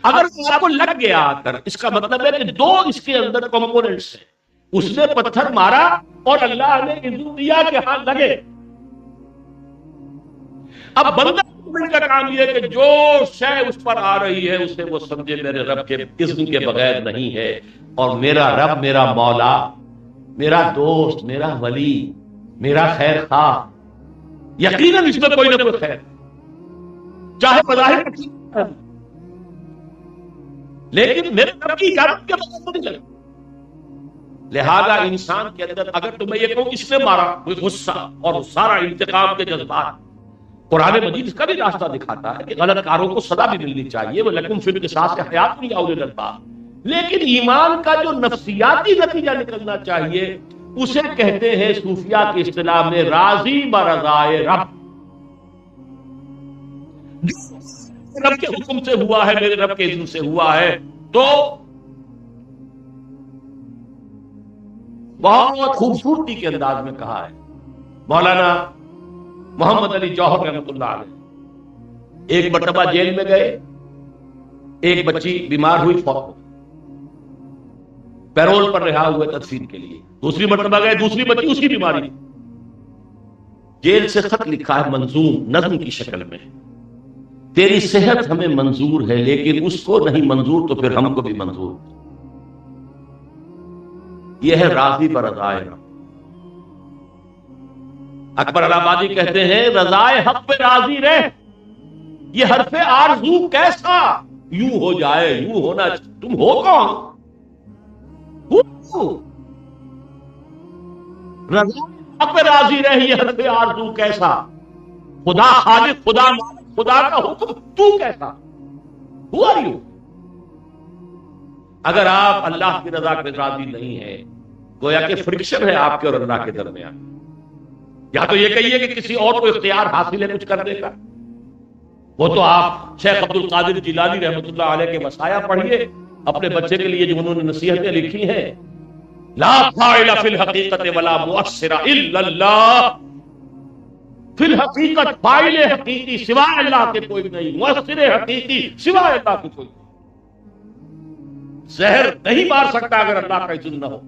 اگر آپ کو لگ گیا آ کر، اس کا مطلب ہے کہ 2 اس کے اندر کمپوننٹس ہیں. اس نے پتھر مارا اور اللہ نے اذن دیا کہ ہاں لگے. اب بندہ مومن کا کام یہ ہے کہ جو شے اس پر آ رہی ہے اسے وہ سمجھے میرے رب کے اذن کے بغیر نہیں ہے، اور میرا رب، میرا مولا، میرا دوست، میرا ولی، میرا خیر خواہ، یقیناً اس میں کوئی نہ کوئی خیر، چاہے بظاہر لیکن میرے رب کی اجازت کے بغیر نہیں لگے. لہذا انسان کے اندر اگر تمہیں یہ کہوں اس نے مارا، کوئی غصہ اور سارا انتقام کے جذبات، قرآن مجید اس کا بھی راستہ دکھاتا ہے کہ غلط کاروں کو سزا بھی ملنی چاہیے، وَلَكُمْ فِي الْقِصَاصِ حَيَاةٌ يَا أُولِي الْأَلْبَابِ. لیکن ایمان کا جو نفسیاتی نتیجہ نکلنا چاہیے اسے کہتے ہیں صوفیہ کی اصطلاح میں راضی برضائے رب. رب کے حکم سے ہوا ہے، میرے رب کے اذن سے ہوا ہے، تو بہت خوبصورتی کے انداز میں کہا ہے مولانا محمد علی جوہر رحمۃ اللہ علیہ. ایک مرتبہ جیل میں گئے، ایک بچی بیمار ہوئی، فوت ہو، پیرول پر رہا ہوئے تدفین کے لیے. دوسری مرتبہ گئے، دوسری بچی، اس کی بیماری. جیل سے خط لکھا ہے منظوم نظم کی شکل میں، تیری صحت ہمیں منظور ہے لیکن اس کو نہیں منظور تو پھر ہم کو بھی منظور. یہ ہے راضی برضائے رب. اکبر الہٰبادی کہتے ہیں رضائے حق پہ راضی رہ. یہ حرف آرزو کیسا یوں ہو جائے، یوں ہونا. تم ہو کون؟ رضائے حق پہ راضی رہ. یہ حرف آرزو کیسا، خدا خالق، خدا مالک، خدا کا حکم، تو کیسا؟ Who are you؟ اگر آپ اللہ کی رضا پہ راضی نہیں ہیں، گویا کہ فرکشن ہے آپ کے اور اللہ کے درمیان. یا تو یہ کہیے کہ کسی اور کو اختیار حاصل ہے کچھ کرنے کا. وہ تو آپ شیخ عبد القادر جیلانی رحمۃ اللہ علیہ کے وصایا پڑھیے، اپنے بچے کے لیے جو انہوں نے نصیحتیں لکھی ہیں، لا فاعل فی الحقیقت ولا مؤثر الا اللہ، فی الحقیقت فاعل حقیقی سوائے اللہ کے کوئی نہیں، مؤثر حقیقی سوائے اللہ کے کوئی نہیں۔ زہر نہیں مار سکتا اگر اللہ کا اذن نہ ہو،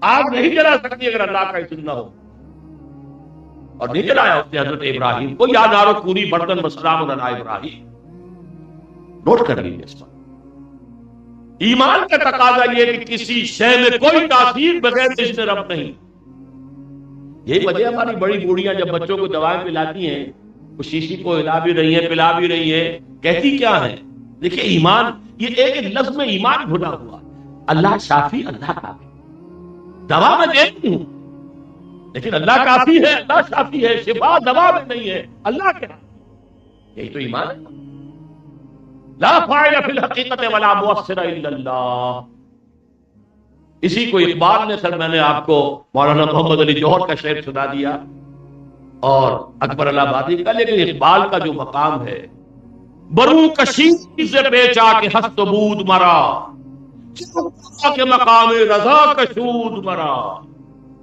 آگ نہیں جلا سکتی اگر اللہ کا اذن نہ ہو، اور نہیں جلایا اس نے حضرت ابراہیم کو، یا نارو کونی بردن وسلام علی ابراہیم۔ نوٹ کر لیجیے اس پر ایمان کا تقاضا یہ کہ کسی شے میں کوئی تاثیر بغیر اذن رب نہیں۔ یہی وجہ ہماری بڑی بوڑھیاں جب بچوں کو دوائیں پلاتی ہیں، وہ شیشی کو ہلا بھی رہی ہیں، پلا بھی رہی ہیں، کہتی کیا ہے؟ دیکھیں ایمان، یہ ایک لفظ میں ایمان بھلا ہوا، اللہ شافی، اللہ کافی۔ دوا میں دیتی ہوں لیکن اللہ کافی ہے، اللہ شافی ہے، شفا دوا میں نہیں ہے، اللہ کے ہاتھ۔ یہی تو ایمان ہے۔ لا فاعل فی الحقیقت ولا مؤثر الا اللہ۔ اسی کو اقبال نے، سر میں نے آپ کو مولانا محمد علی جوہر کا شعر سنا دیا اور اکبر الہٰبادی کا، لیکن اقبال کا جو مقام ہے، برو کشید سے پیچا کے ہست بود مرا، کے مقام رضا کشود مرا۔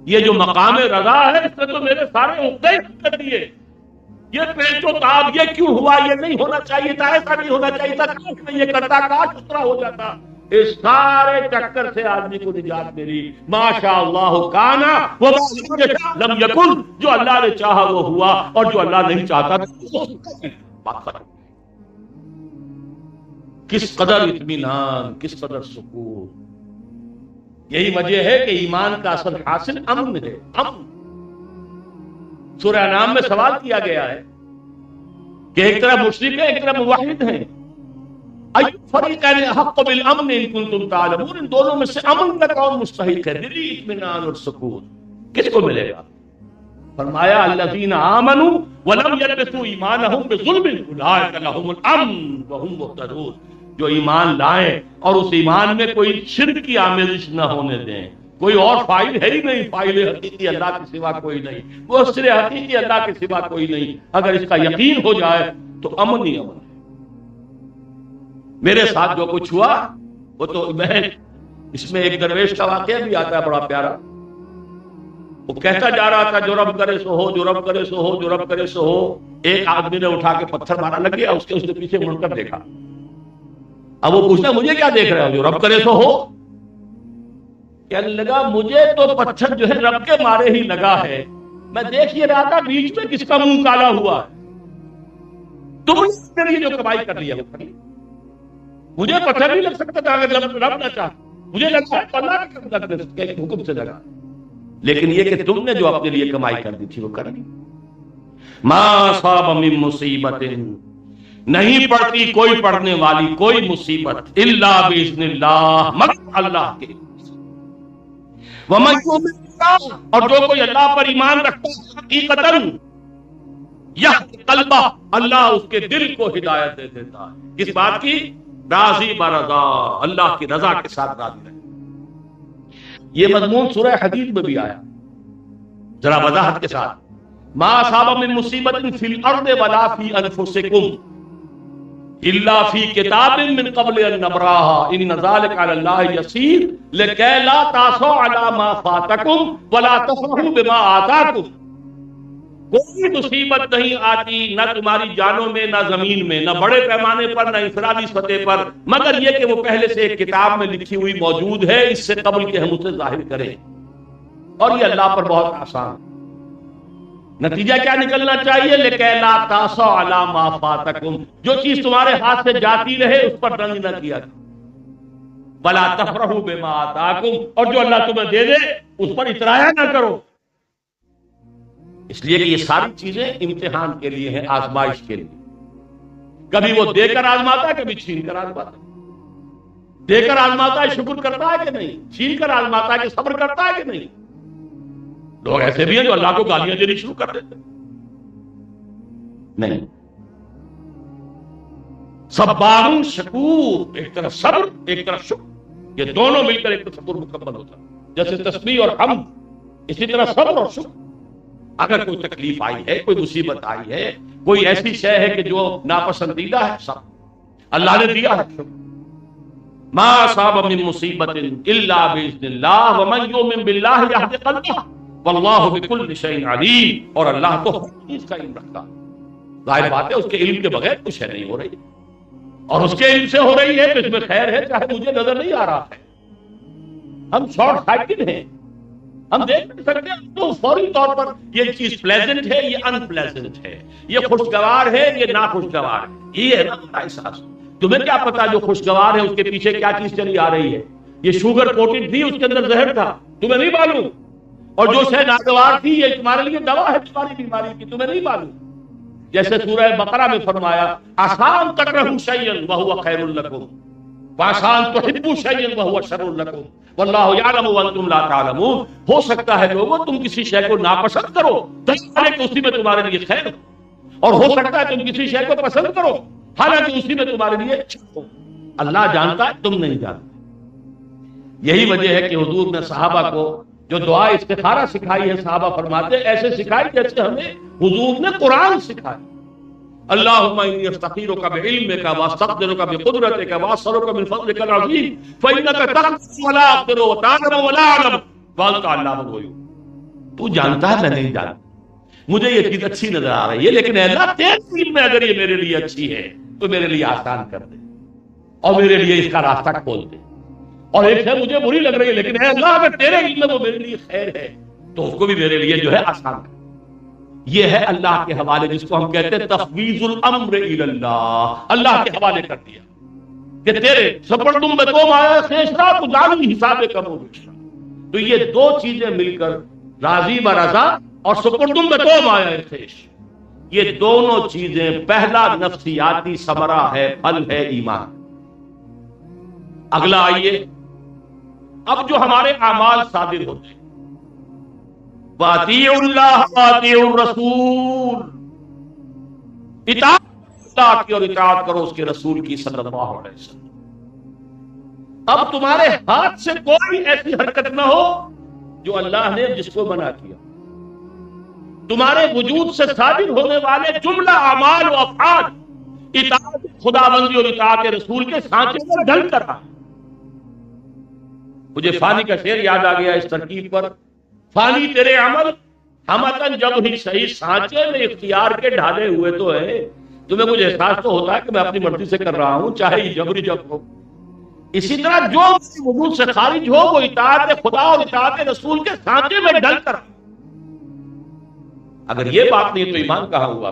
یہ جو مقام رضا ہے اس نے تو میرے سارے عقدے کر دیے، یہ پیچ و تاب یہ کیوں ہوا، یہ نہیں ہونا چاہیے تھا، ایسا نہیں ہونا چاہیے تھا، کاش میں یہ کرتا، کاش اترا ہو جاتا۔ اس سارے چکر سے آدمی کو نجات ملی۔ ماشاء اللہ کانا لم یکن، جو اللہ نے چاہا وہ ہوا، اور جو اللہ نہیں چاہتا بات ختم۔ کس قدر اطمینان، کس قدر سکون۔ یہی وجہ ہے کہ ایمان کا اصل حاصل امن ہے، امن۔ سورہ انعام میں سوال کیا گیا ہے کہ ایک طرف مشرک ہے، ایک طرف موحد ہے، ای فریقین احق بالامن ان کنتم تعلمون، ان دونوں میں سے امن کا کون مستحق ہے، دلی اطمینان اور سکون کس کو ملے گا؟ فرمایا الذین آمنوا ولم یلبسوا ایمانہم بظلم اولئک لہم الامن وہم مہتدون۔ جو ایمان لائیں اور اس ایمان میں کوئی شرک کی آمیزش نہ ہونے دیں، کوئی اور فائل ہے ہی نہیں، فائل حقیقی اللہ کے سوا کوئی نہیں، مؤثر حقیقی اللہ کے سوا کوئی نہیں، اگر اس کا یقین ہو جائے تو امن ہی امن ہے۔ میرے ساتھ جو کچھ ہوا وہ تو میں، اس میں ایک درویش کا واقعہ بھی آتا ہے بڑا پیارا۔ وہ کہتا جا رہا تھا جو رب کرے سو ہو، جو رب کرے سو ہو، جو رب کرے سو ہو۔ ایک آدمی نے اٹھا کے پتھر مارا لگ گیا، اس نے پیچھے مڑ کر دیکھا۔ اب وہ پوچھنا مجھے کیا دیکھ رہے ہو، جو رب کرے سو ہو؟ کہنے لگا مجھے تو پتھر جو ہے رب کے مارے ہی لگا ہے، میں دیکھ یہ رہا تھا بیچ میں کس کا منہ کالا ہوا ہے۔ تم نے میرے لیے جو کمائی کر لی ہے وہ کر لی، مجھے پتھر نہیں لگ سکتا تھا اگر رب نہ چاہتا، مجھے لگا ہے اللہ کے حکم سے لگا، لیکن یہ کہ تم نے جو اپنے لیے کمائی کر دی تھی وہ کر لی۔ ما صاب من مصیبت، نہیں پڑتی کوئی پڑھنے والی کوئی مصیبت، الا باذن اللہ، مگر اللہ کے۔ ومن یؤمن باللہ، اور جو کوئی اللہ پر ایمان رکھتا ہے حقیقتاً، یہدی قلبہ، اللہ اس کے دل کو ہدایت دے دیتا ہے۔ کس بات کی؟ راضی برضا، اللہ کی رضا کے ساتھ راضی رہے۔ یہ مضمون سورہ حدید میں بھی آیا، ذرا وضاحت کے ساتھ۔ ما اصاب من مصیبت فی الارض ولا فی انفسکم الا فی کتاب من قبل ان نبراها ان ذلک علی اللہ یسیر لکی لا تاسوا علی ما فاتکم ولا تفرحوا بما آتاکم۔ کوئی مصیبت نہیں آتی نہ تمہاری جانوں میں، نہ زمین میں، نہ بڑے پیمانے پر، نہ انفرادی سطح پر، مگر یہ کہ وہ پہلے سے ایک کتاب میں لکھی ہوئی موجود ہے، اس سے قبل کہ ہم اسے ظاہر کریں، اور یہ اللہ پر بہت آسان ہے۔ نتیجہ کیا نکلنا چاہیے؟ لِكَيْ لَا تَأْسَوْا عَلَىٰ مَا فَاتَكُمْ، جو چیز تمہارے ہاتھ سے جاتی رہے اس پر رنج نہ کیا کرو، وَلَا تَفْرَحُوا بِمَا آتَاكُمْ، اور جو اللہ تمہیں دے دے اس پر اترایا نہ کرو۔ اس لیے کہ یہ ساری چیزیں امتحان کے لیے ہیں، آزمائش کے لیے۔ کبھی وہ دے کر آزماتا ہے، کبھی چھین کر آزماتا ہے۔ دے کر آزماتا ہے شکر کرتا ہے کہ نہیں، چھین کر آزماتا ہے کہ صبر کرتا ہے کہ نہیں۔ لوگ ایسے بھی ہیں جو اللہ کو گالیاں دینی شروع کر دیتے نہیں۔ صبار شکور، ایک طرف صبر ایک طرف شکر، یہ دونوں مل کر ایک تصور مکمل ہوتا ہے۔ جیسے تسبیح اور حمد، اسی طرح صبر اور شکر۔ اگر کوئی تکلیف آئی ہے، کوئی مصیبت آئی ہے، کوئی ایسی شے ہے کہ جو ناپسندیدہ ہے، صبر، اللہ نے دیا ہے شکر۔ ما اصاب من مصیبت الا باذن اللہ ومن یؤمن باللہ یہد قلبہ واللہ بکل شیء علیم، اور اللہ تو ہر چیز کا علم رکھتا ہے۔ ظاہر بات ہے اس کے علم کے بغیر کچھ ہے نہیں ہو رہی، اور اس کے علم سے ہو رہی ہے تو اس میں خیر ہے، چاہے مجھے نظر نہیں آ رہا ہے۔ ہم شارٹ سائٹڈ ہیں، ہم دیکھ نہیں سکتے تو فوری طور پر یہ چیز پلیزنٹ ہے، یہ ان پلیزنٹ ہے، یہ خوشگوار ہے، یہ ناخوشگوار ہے، یہ ہے نا ہمارا احساس۔ تمہیں کیا پتا جو خوشگوار ہے اس کے پیچھے کیا چیز چلی آ رہی ہے؟ یہ شوگر کوٹڈ تھی، اس کے اندر زہر تھا، تمہیں نہیں معلوم، اور جو شے ناگوار تھی یہ تمہارے لیے دوا ہے تمہاری بیماری کی، تمہیں نہیں معلوم۔ جیسے سورہ بقرہ میں فرمایا آسان تکرہوا شیئا وہو خیر لکم وآسان تحبوا شیئا وہو شر لکم واللہ یعلم وانتم لا تعلمون۔ ہو سکتا ہے لوگوں تم کسی شے کو ناپسند کرو حالانکہ اسی میں تمہارے لیے خیر ہو، اور ہو سکتا ہے تم کسی شے کو پسند کرو حالانکہ اسی میں تمہارے لیے اچھا ہو۔ اللہ جانتا ہے، تم نہیں جانتے۔ یہی وجہ ہے کہ حضور نے صحابہ کو جو دعا استخارہ سکھائی ہے، صحابہ فرماتے ایسے سکھائی جیسے ہمیں حضور نے قرآن سکھائی۔ اللہم انی استخیرک بعلمک واستقدرک بقدرتک واسألک من فضلک العظیم فإنک تقدر ولا اقدر وتعلم ولا اعلم وانت علام الغیوب۔ تو جانتا ہے، میں نہیں جانتا، مجھے یہ چیز اچھی نظر آ رہی ہے، لیکن اے اللہ تیرے علم میں اگر یہ میرے لیے اچھی ہے تو میرے لیے آسان کر دے اور میرے لیے اس کا راستہ کھول دے، اور ایک ہے مجھے بری لگ رہی ہے لیکن اے اللہ اگر تیرے علم میں وہ میرے لیے خیر ہے تو اس کو بھی میرے لیے جو ہے آسان کر۔ یہ ہے اللہ کے حوالے، جس کو ہم کہتے ہیں تفویض الامر الی اللہ، اللہ کے حوالے کر دیا کہ تیرے سپرتم بکوم آیا خیشرا تو جانی حساب کرو۔ تو یہ دو چیزیں مل کر راضی برضا اور سپرتم بکوم آیا خیش، یہ دونوں چیزیں پہلا نفسیاتی ثمرہ ہے، پھل ہے ایمان۔ اگلا آئیے، اب جو ہمارے اعمال صادر ہوتے ہیں، وَأَطِيعُوا اللَّهَ وَأَطِيعُوا الرَّسُولَ، اطاعت اللہ کی اور اطاعت کرو اس کے رسول کی صلی اللہ علیہ وسلم۔ اب تمہارے ہاتھ سے کوئی ایسی حرکت نہ ہو جو اللہ نے جس کو منع کیا، تمہارے وجود سے صادر ہونے والے جملہ اعمال و افعال اطاعت خداوندی اور اطاعت رسول کے سانچے میں ڈھل کر رہا۔ مجھے فانی کا شعر یاد آ گیا اس ترکیب پر، فانی تیرے عمل ہمتن جب ہی صحیح سانچے میں اختیار کے ڈھالے ہوئے تو ہے۔ تمہیں کچھ احساس تو ہوتا ہے کہ میں اپنی مرضی سے کر رہا ہوں، چاہے یہ جبری جب ہو۔ اسی طرح جو وجود سے خارج ہو وہ اطاعت خدا اور اطاعت رسول کے سانچے میں ڈھل کر۔ اگر یہ بات نہیں تو ایمان کہاں ہوا؟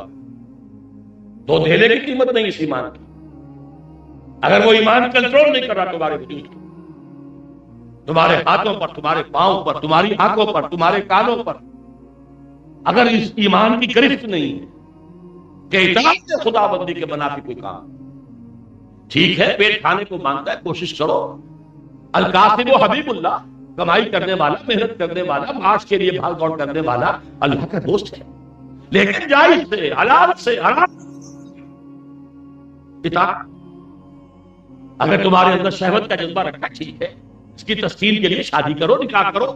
دو دھیلے کی قیمت نہیں اس ایمان کی۔ اگر وہ ایمان کنٹرول نہیں کر رہا تمہارے وجود کو، تمہارے ہاتھوں پر، تمہارے پاؤں پر، تمہاری آنکھوں پر، تمہارے کانوں پر، اگر اس ایمان کی گرفت نہیں ہے کہ اطاعت خدا بندی کے بنا کے کوئی کام، ٹھیک ہے پیٹ کھانے کو مانگتا ہے، کوشش کرو۔ الکاسب و حبیب اللہ، کمائی کرنے والا، محنت کرنے والا، معاش کے لیے بھاگ دوڑ کرنے والا اللہ کا دوست ہے، لیکن جائز سے، حلال سے، حرام اطاعت۔ اگر تمہارے اندر شہوت کا جذبہ رکھا، ٹھیک ہے، اس کی تسکین کے لیے شادی کرو، نکاح کرو،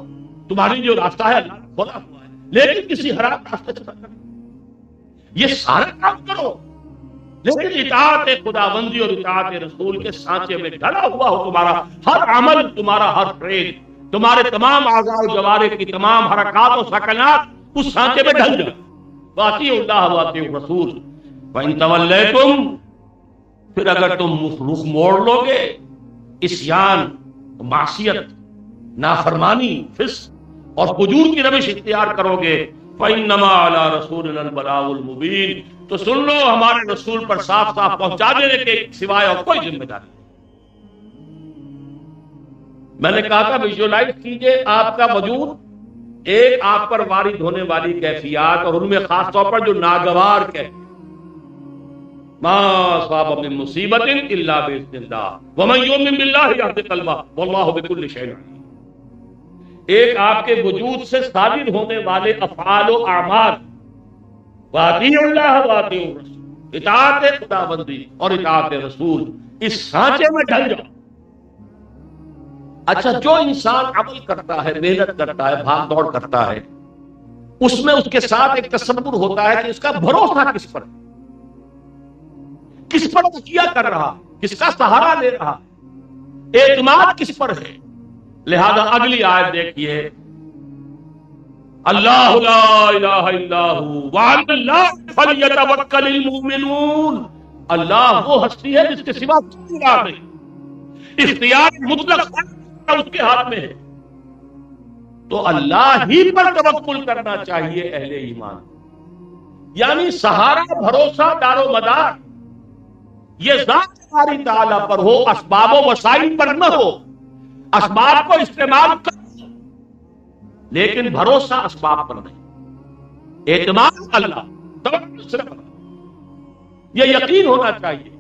تمہاری جو راستہ ہے اللہ نے کھولا ہوا ہے، لیکن کسی حرام راستے سے نہ کرو۔ یہ سارا کام کرو لیکن اطاعت خداوندی اور اطاعت رسول کے سانچے میں ڈھلا ہوا ہو تمہارا ہر عمل، تمہارا ہر فعل، تمہارے تمام اعضاء و جوارح کی تمام حرکات و سکنات اس سانچے میں ڈھل جائے۔ وَأَطِيعُوا اللَّهَ وَأَطِيعُوا الرَّسُولَ وَإِن تَوَلَّيْتُمْ، پھر اگر تم رخ موڑ لو گے، عصیان، معصیت، نافرمانی، فسق اور فجور کی روش اختیار کرو گے، فَإِنَّمَا عَلَىٰ رَسُولِنَا الْبَلَاغُ الْمُبِينُ، تو سن لو ہمارے رسول پر صاف صاف پہنچا دینے کے سوائے اور کوئی ذمہ داری نہیں۔ میں نے کہا تھا ویژولائز کیجئے آپ کا وجود، ایک آپ پر وارد ہونے والی کیفیات اور ان میں خاص طور پر جو ناگوار کیفیات، ما اصاب من مصیبت الا باذن اللہ ومن یؤمن باللہ یہد قلبہ واللہ بکل شیء علیم۔ ایک آپ کے وجود سے صادر ہونے والے افعال و اعمال، وَأَطِيعُوا اللَّهَ وَأَطِيعُوا الرَّسُولَ، اطاعت خداوندی اور اطاعت رسول، اس سانچے میں ڈھل جاؤ۔ اچھا، جو انسان عمل کرتا ہے، محنت کرتا ہے، بھاگ دوڑ کرتا ہے، اس میں اس کے ساتھ ایک تصور ہوتا ہے کہ اس کا بھروسہ کس پر ہے، کس پر تکیہ کر رہا، کس کا سہارا لے رہا۔ اعتماد کس پر ہے؟ لہذا اگلی آیت دیکھیے، اللہ لا الہ الا هو وعلی اللہ فلیتوکل المؤمنون۔ اللہ وہ ہستی ہے جس کے سوا کوئی اله نہیں، اختیار مطلق اس کے ہاتھ میں ہے، تو اللہ ہی پر توکل کرنا چاہیے اہل ایمان۔ یعنی سہارا، بھروسہ، دار و مدار یہ ذات باری تعالیٰ پر ہو، اسباب و وسائل پر نہ ہو۔ اسباب کو استعمال کر، لیکن بھروسہ اسباب پر نہیں، اعتماد اللہ، توکل صرف اللہ۔ یہ یقین ہونا چاہیے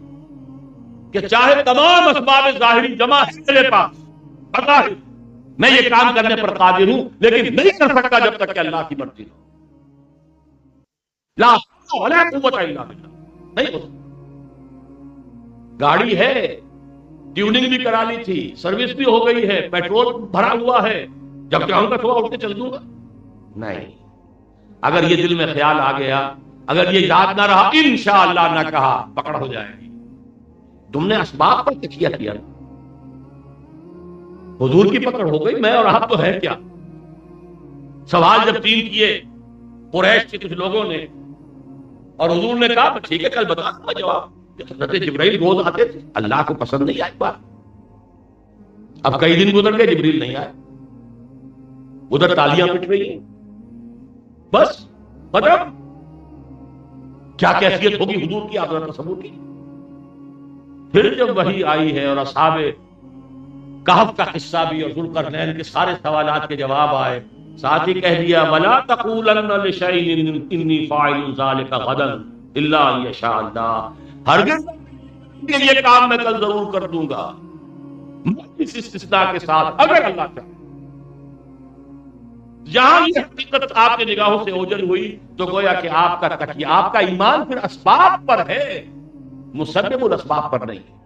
کہ چاہے تمام اسباب ظاہری جمع ہے میرے پاس، پتا ہے میں یہ کام کرنے پر قادر ہوں، لیکن نہیں کر سکتا جب تک کہ اللہ کی مرضی ہو۔ لا حول ولا قوت الا باللہ، نہیں ہو سکتا۔ گاڑی ہے، ٹیوننگ بھی کرا لی تھی، سروس بھی ہو گئی ہے، پیٹرول بھرا ہوا ہے، جب چاہوں گا صبح اٹھ کے چل دوں گا؟ نہیں۔ اگر یہ دل میں خیال آ گیا، اگر یہ یاد نہ رہا، انشاءاللہ نہ کہا، پکڑ ہو جائے گی۔ تم نے اسباب پر تکیہ کیا، حضور کی پکڑ ہو گئی، میں اور آپ تو ہے کیا؟ سوال جب 3 کیے قریش کے کچھ لوگوں نے، اور حضور نے کہا ٹھیک ہے کل بتا دوں گا جواب۔ حضرت جبرائیل روز آتے تھے، اللہ کو پسند نہیں آئی بات۔ اب کئی دن گزر گئے، جبرائیل نہیں آئے، ادھر تالیاں پٹ رہی ہیں، بس ختم۔ کیا کیفیت ہوگی حضور کی، آپ ذرا تصور کی۔ پھر جب وحی آئی ہے اور اصحاب کہف کا قصہ بھی اور ذوالقرنین کے سارے سوالات کے جواب آئے، ساتھ ہی کہہ دیا وَلَا تَقُولَنَّ لِشَيْءٍ إِنِّي فَاعِلٌ ذَلِكَ غَدًا إِلَّا أَن يَشَاءَ اللَّهُ۔ ہرگز یہ کام میں کل ضرور کر دوں گا، اس استثناء کے ساتھ اگر اللہ چاہے۔ جہاں یہ حقیقت آپ کی نگاہوں سے اوجھل ہوئی تو گویا کہ آپ کا تکیہ، آپ کا ایمان پھر اسباب پر ہے، مسبب الاسباب پر نہیں ہے۔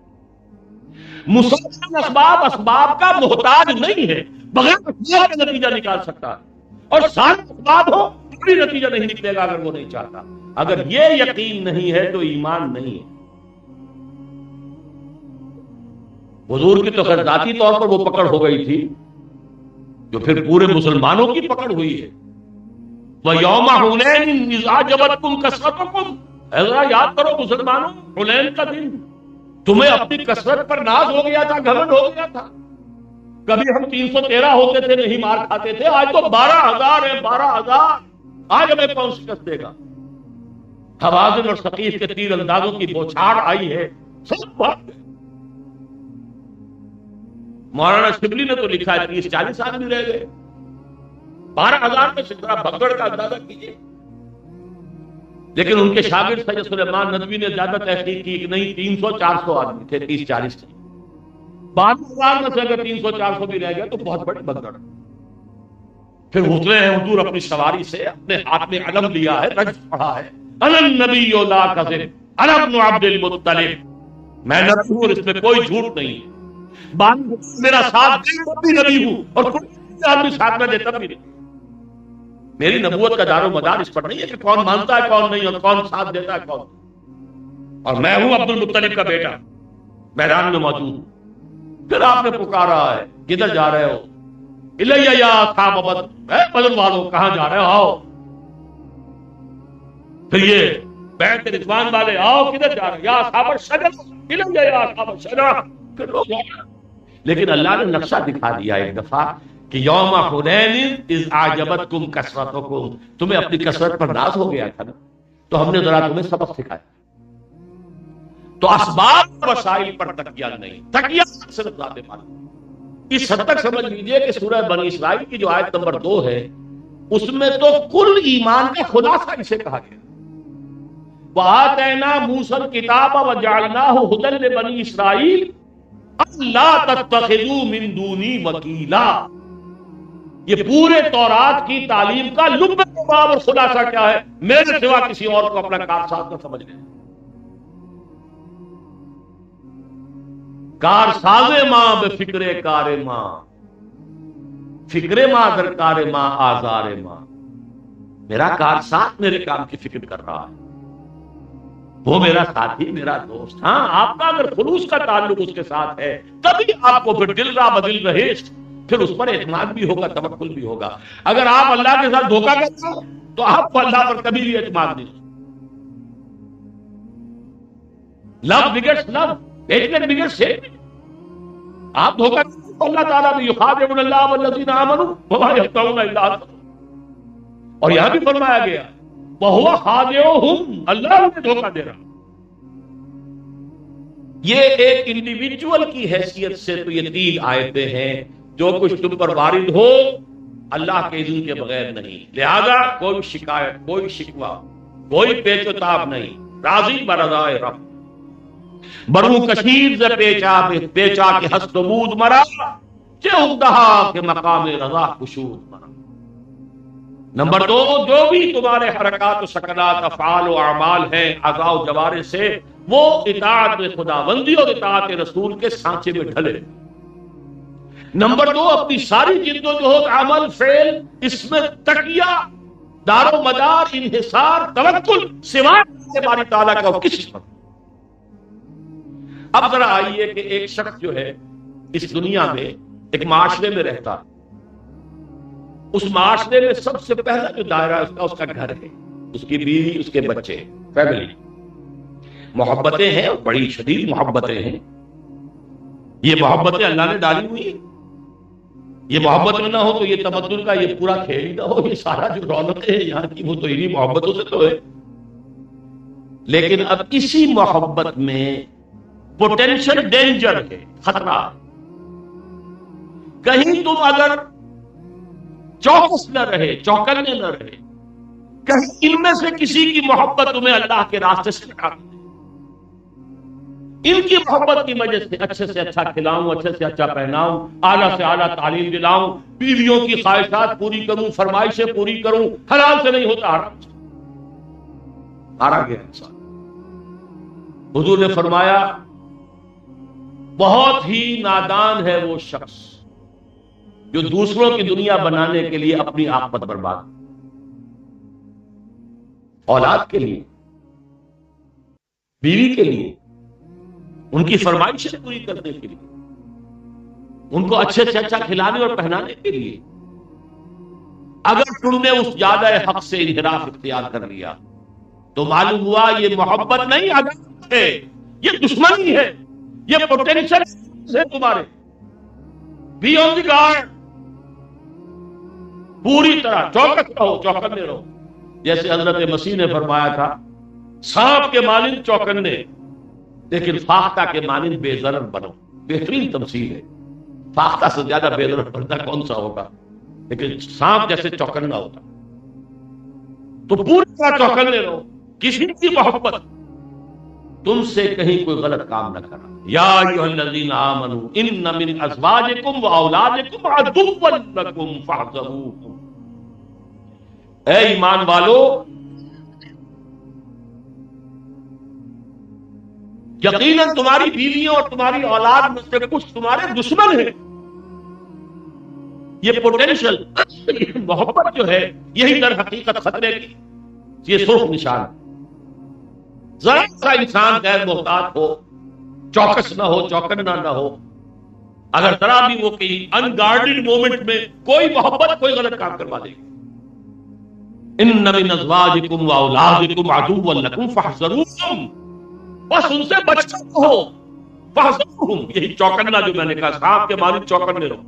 مسبب الاسباب اسباب کا محتاج نہیں ہے، بغیر اسباب کا نتیجہ نکال سکتا ہے، اور سارے اسباب ہو کوئی نتیجہ نہیں نکلے گا اگر وہ نہیں چاہتا۔ اگر یہ یقین نہیں ہے تو ایمان نہیں ہے۔ حضور کی تو خیر ذاتی طور پر وہ پکڑ ہو گئی تھی جو پھر پورے مسلمانوں کی پکڑ ہوئی ہے۔ وَيَوْمَ حُنَيْنٍ إِذْ أَعْجَبَتْكُمْ كَثْرَتُكُمْ، اگر یاد کرو مسلمانوں، حنین کا دن، تمہیں اپنی کثرت پر ناز ہو گیا تھا، گھمنڈ ہو گیا تھا۔ کبھی ہم 313 ہوتے تھے نہیں مار کھاتے تھے، آج تو 12,000 ہے، 12,000۔ آج ہمیں کون شکست دے گا؟ حوازن اور ثقیف کے تیر اندازوں کی بوچھاڑ آئی ہے، سب بات ہے۔ مولانا شبلی نے تو لکھا ہے 30-40 آدمی رہ گئے، 12,000 میں سے ذرا بھگڑ کا اندازہ کیجیے۔ لیکن ان کے شاگرد سید سلیمان ندوی نے زیادہ تحقیق کی کہ نہیں 300-400 آدمی تھے، 30-40 تھے۔ 12,000 میں سے اگر 300-400 بھی رہ گئے تو بہت بڑی بھگڑ۔ پھر اترے ہیں حضور اپنی سواری سے، اپنے ہاتھ میں علم لیا ہے، رجز پڑھا ہے، انا النبی لا کذب انا ابن عبد المطلب، میں نبی ہوں اور اس میں کوئی جھوٹ نہیں ہے۔ میرا ساتھ دے تب بھی نبی ہوں، اور کوئی آدمی ساتھ نہ دے تب بھی نہیں۔ میری نبوت کا دار و مدار اس پر نہیں ہے کہ کون مانتا ہے کون نہیں، اور کون ساتھ دیتا ہے کون۔ اور میں ہوں عبد المطلب کا بیٹا، میدان میں موجود ہوں۔ پھر آپ نے پکارا ہے، کدھر جا رہے ہو؟ الیہ یا اصحاب بدر، اے بدر والوں کہاں جا رہے ہو، آؤ۔ پھر یہ بیعت رضوان والے، آؤ کدھر جا رہے ہو؟ یا اصحاب الشجر، الیہ یا اصحاب الشجر۔ پھر لوگ، لیکن اللہ نے نقشہ دکھا دیا ایک دفعہ کہ یوم حنین اذ اعجبتکم کثرتکم، تمہیں اپنی کثرت پر ناز ہو گیا تھا نا، تو ہم نے ذرا تمہیں سبق سکھایا۔ تو اسباب وسائل پر تکیہ نہیں، تکیہ صرف ذات مالک۔ اس حد تک سمجھ لیجئے کہ سورہ بنی اسرائیل کی جو آیت نمبر 2 ہے، اس میں تو کل ایمان کا خلاصہ اسے کہا گیا۔ وَآتَيْنَا مُوسَى الْكِتَابَ وَجَعَلْنَاهُ هُدًى لِبَنِي إِسْرَائِيلَ اللہ تتخذوا من دونی وکیلا۔ یہ پورے تورات کی تعلیم کا لب لباب اور خلاصہ کیا ہے؟ میرے سوا کسی اور کو اپنا کارساز نہ سمجھ لیں۔ کارساز ماں بفکر کار ماں، فکر ماں در کار ماں آزار ماں، میرا کارساز میرے کام کی فکر کر رہا ہے۔ وہ میرا ساتھی، میرا دوست. ہاں آپ کا اگر خلوص کا تعلق اس کے ساتھ ہے تبھی آپ کو پھر دل را بدل رہے، پھر اس پر اعتماد بھی ہوگا، توکل بھی ہوگا. اگر آپ اللہ کے ساتھ دھوکہ کرتے ہو تو آپ کو اللہ پر کبھی بھی اعتماد نہیں. لو بگیٹس لو، ہیٹریڈ بگیٹس ہیٹریڈ. آپ دھوکہ کرتے ہو اللہ تعالیٰ بھی یخادعون اللہ والذین آمنوا وما یخدعون الا انفسهم. اور یہاں بھی فرمایا گیا وَهُوَ خَادِعُهُمْ، اللہ انہیں دھوکہ دے رہا. یہ ایک انڈیویجول کی حیثیت سے تو یہ 3 آیتیں ہیں. جو کچھ تم پر وارد ہو اللہ کے اذن کے بغیر نہیں، لہذا کوئی شکایت، کوئی شکوہ، کوئی پیچ و تاب نہیں. راضی برضائے رب، برو کشید ز پیچا کے ہست و بود مرا، چہ اندہا کے مقام رضا کشود مرا. نمبر 2، جو بھی تمہارے حرکات و سکنات، افعال و اعمال ہیں اعضاء و جوارح سے، وہ اطاعت خداوندی اور اطاعت رسول کے سانچے میں ڈھلے. نمبر 2، اپنی ساری جد و جہد، عمل، فعل، اس میں تکیہ، دار و مدار، انحصار، توکل سوائے باری تعالیٰ کا کسی پر. اب ذرا آئیے کہ ایک شخص جو ہے اس دنیا میں ایک معاشرے میں رہتا، اس معاشرے میں سب سے پہلا جو دائرہ ہے اس کا گھر ہے، اس کی بیوی، اس کے بچے، فیملی. محبتیں ہیں، بڑی شدید محبتیں ہیں. یہ محبتیں اللہ نے ڈالی ہوئی ہیں. یہ محبت نہ ہو تو یہ تمدن کا یہ پورا کھیل ہی نہ ہو. یہ سارا جو رونق ہے یہاں کی وہ تو انہی محبتوں سے تو ہے. لیکن اب اسی محبت میں پوٹینشل ڈینجر ہے، خطرہ. کہیں تم اگر چوکس نہ رہے، چوکنے نہ رہے، کہیں ان میں سے کسی کی محبت تمہیں اللہ کے راستے سے ہٹا دے. ان کی محبت کی وجہ سے اچھا کھلاؤں، اچھے سے اچھا پہناؤں، اعلیٰ سے اعلیٰ تعلیم دلاؤں، بیویوں کی خواہشات پوری کروں، فرمائشیں پوری کروں. حلال سے نہیں ہوتا، حرام سے. ہارا گیا انسان. حضور نے فرمایا بہت ہی نادان ہے وہ شخص جو دوسروں کی دنیا بنانے کے لیے اپنی آخرت برباد، اولاد کے لیے، بیوی کے لیے، ان کی فرمائشیں پوری کرنے کے لیے، ان کو اچھے سے اچھا کھلانے اور پہنانے کے لیے. اگر تم نے اس زیادہ حق سے انحراف اختیار کر لیا تو معلوم ہوا یہ محبت نہیں عداوت ہے، یہ دشمنی ہے، یہ پوٹینشل ہے تمہارے. بی آن دی گارڈ، پوری طرح چوکس رہو، چوکنے رہو. جیسے حضرت مسیح نے فرمایا تھا سانپ کے مانند چوکنے لیکن فاختہ کے مانند بے ضرر بنو. بہترین تمثیل ہے. فاختہ سے زیادہ بے ضرر بننا کون سا ہوگا، لیکن سانپ جیسے چوکنا ہوتا. تو پوری طرح چوکنے رہو. کسی کی محبت تم سے کہیں کوئی غلط کام نہ کرنا. یا ایھا الذین آمنوا ان من ازواجکم واولادکم عدوا لکم فاحذروہم. اے ایمان والو، یقیناً تمہاری بیویوں اور تمہاری اولاد میں سے کچھ تمہارے دشمن ہیں. یہ پوٹینشل محبت جو ہے یہی در حقیقت خطرے کی یہ سرخ نشان ہے. ذرا سا انسان غیر محتاط ہو، چوکس نہ ہو، چوکنا نہ ہو، اگر ذرا بھی وہ کہیں انگارڈڈ مومنٹ میں کوئی محبت کوئی غلط کام کروا دے گی. ان من ازواجکم واولادکم عدوا لکم فاحذروہم، بس ان سے بچنا ہو. فاحذروہم، یہی چوکنا جو میں نے کہا، سانپ کے مانند چوکنے رہو.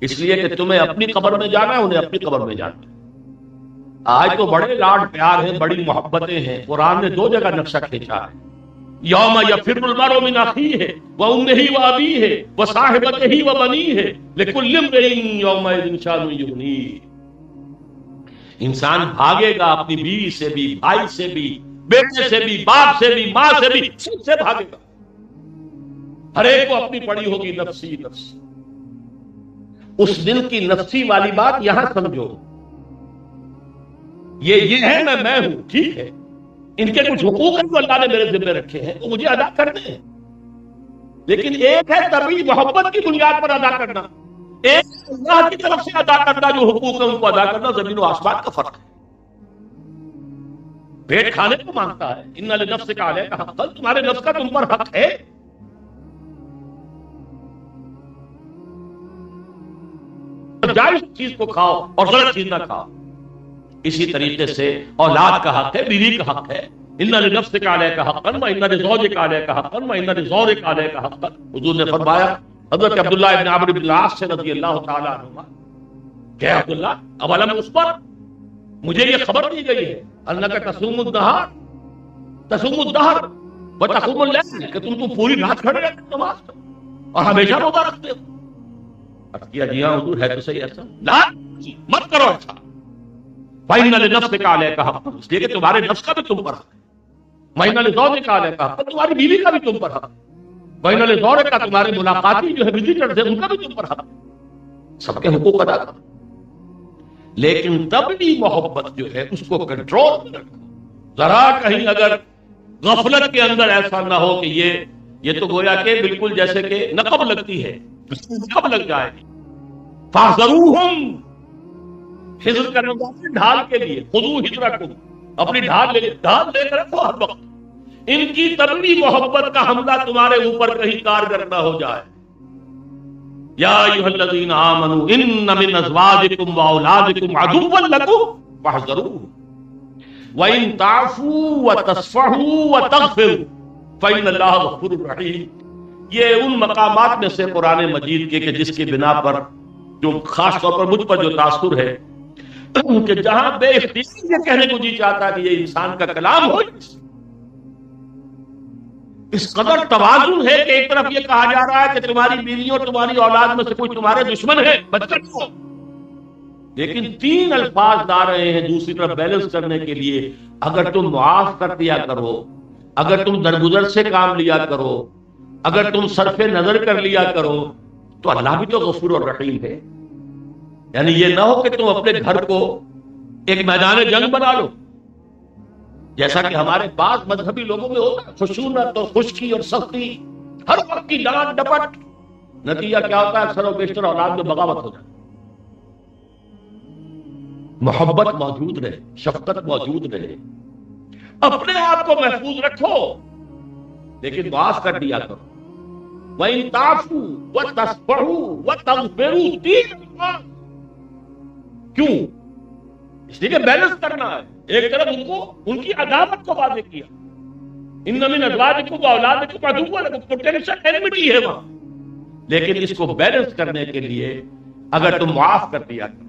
اس لیے کہ تمہیں اپنی قبر میں جانا ہے، انہیں اپنی قبر میں جانا ہے. آج تو بڑے لاڈ پیار ہیں، بڑی محبتیں ہیں. قرآن نے 2 جگہ نقشہ کھینچا ہے. یوم یفر المرء من اخیہ وامہ وابیہ وصاحبتہ وبنیہ لکل امرئ یومئذ شأن یغنیہ. انسان بھاگے گا اپنی بیوی سے بھی، بھائی سے بھی، بیٹے سے بھی، باپ سے بھی، ماں سے بھی، سب سے بھاگے گا. ہر ایک کو اپنی پڑی ہوگی نفسی نفسی. اس دن کی نفسی والی بات یہاں سمجھو. یہ ہے میں ہوں، ٹھیک ہے، ان کے کچھ حقوق ہیں جو اللہ نے میرے ذمہ رکھے ہیں، وہ مجھے ادا کرنے ہیں. لیکن ایک ہے طبعی محبت کی بنیاد پر ادا کرنا، ایک اللہ کی طرف سے ادا کرنا. جو حقوق ہیں ان کو ادا کرنا زمین و آسمان کا فرق ہے. پیٹ کھانے کو مانگتا ہے، ان لنفسک علیک حقا، تمہارے نفس کا تم پر حق ہے. جائز چیز کو کھاؤ اور غلط چیز نہ کھاؤ. اسی طریقے سے اولاد کا حق ہے، بیوی کا حق ہے. ان لنفسک علیک حقا وان لزوجک علیک حقا وان لزوجک علیک حقا. حضور نے فرمایا حضرت عبداللہ ابن عمرو بن العاص سے رضی اللہ تعالی عنہما کہ عبداللہ اولم اخبر، مجھے یہ خبر دی گئی ہے انک تصوم النہار تصوم الدہر وتقوم اللیل، کہ تم پوری رات کھڑے رہتے ہو نماز میں اور ہمیشہ روزہ رکھتے ہو. عرض کیا جی ہاں حضور ہے تو صحیح ایسا. لا مت کرو ایسا. فإن لنفسک علیک حقا، اس لیے کہ تمہارے نفس کا بھی تم پر حق ہے. وإن لزوجک علیک حقا، تمہاری بیوی کا بھی تم پر حق ہے. وإن لزوجک، تمہارے ملاقاتی جو ہے وزٹرز ہیں ان کا بھی تم پر حق ہے. سب کے حقوق ادا کرو، لیکن تب بھی محبت جو ہے اس کو کنٹرول میں رکھو. ذرا کہیں اگر غفلت کے اندر ایسا نہ ہو کہ یہ تو گویا کہ بالکل جیسے کہ نقب لگتی ہے، نقب لگ جائے گی. فاحذروہم، حذر کرنے والے ڈھال کے لیے، خذو حذرکم، اپنی ڈھال لے کر رکھو ہر وقت. ان کی تبھی محبت کا حملہ تمہارے اوپر کہیں کارگر نہ ہو جائے. یا ایھا الذین آمنوا ان من ازواجکم واولادکم عدوا لکم فاحذروہم وَإِن تَعْفُوا وَتَصْفَحُوا وَتَغْفِرُوا فَإِنَّ اللَّهَ غَفُورٌ رَحِيمٌ. یہ ان مقامات میں سے قرآن مجید کے کہ جس کی بنا پر جو خاص طور پر مجھ پر جو تاثر ہے کہ جہاں بے اختیار یہ کہنے کو جی چاہتا ہے کہ یہ انسان کا کلام ہو، اس قدر توازن ہے کہ ایک طرف یہ کہا جا رہا ہے کہ تمہاری بیوی اور تمہاری اولاد میں سے کوئی تمہارے دشمن ہے، بچ کر ہو، لیکن تین الفاظ لا رہے ہیں دوسری طرف بیلنس کرنے کے لیے. اگر تم معاف کر دیا کرو، اگر تم درگزر سے کام لیا کرو، اگر تم صرف نظر کر لیا کرو، تو اللہ بھی تو غفور اور رحیم ہے. یعنی یہ نہ ہو کہ تم اپنے گھر کو ایک میدان جنگ بنا لو، جیسا کہ ہمارے بعض مذہبی لوگوں میں ہوتا ہے، خشونت اور خشکی اور سختی، ہر وقت کی ڈانٹ ڈپٹ. نتیجہ کیا ہوتا ہے؟ اکثر و بیشتر اولاد میں بغاوت ہو جاتی. محبت موجود رہے، شفقت موجود رہے، اپنے آپ کو محفوظ رکھو، لیکن معاف کر دیا کرو. وَإِن تَعْفُوا وَتَصْفَحُوا وَتَغْفِرُوا، تین الفاظ. کیوں؟ اس لیے کہ بیلنس کرنا ہے. ایک طرف ان کی عداوت کو واضح کیا، ان من ازواجکم واولادکم عدوا لکم، پوٹینشل اینمٹی ہے وہاں، لیکن اس کو بیلنس کرنے کے لیے اگر تم معاف کر دیا کرو.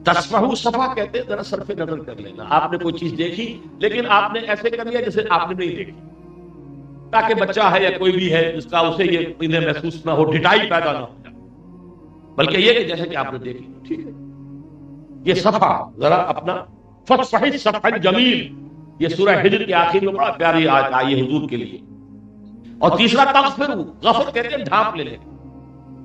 تصفحو، صفا کہتے ہیں ذرا صرف نظر کر لینا. آپ نے کوئی چیز دیکھی لیکن آپ نے ایسے کر لیا جیسے آپ نے نہیں دیکھی، تاکہ بچہ ہے یا کوئی بھی ہے جس کا اسے یہ انہیں محسوس نہ ہو، ڈٹائی پیدا نہ ہو جائے، بلکہ یہ کہ جیسے کہ آپ نے دیکھی. ٹھیک ہے، یہ صفا ذرا اپنا فصفح الصفح الجمیل، یہ سورہ ہجر کے آخر میں بڑا پیاری آیت آئی ہے حضور کے لیے. اور تیسرا تغفروا، غفر کہتے ہیں ڈھانپ لے لے،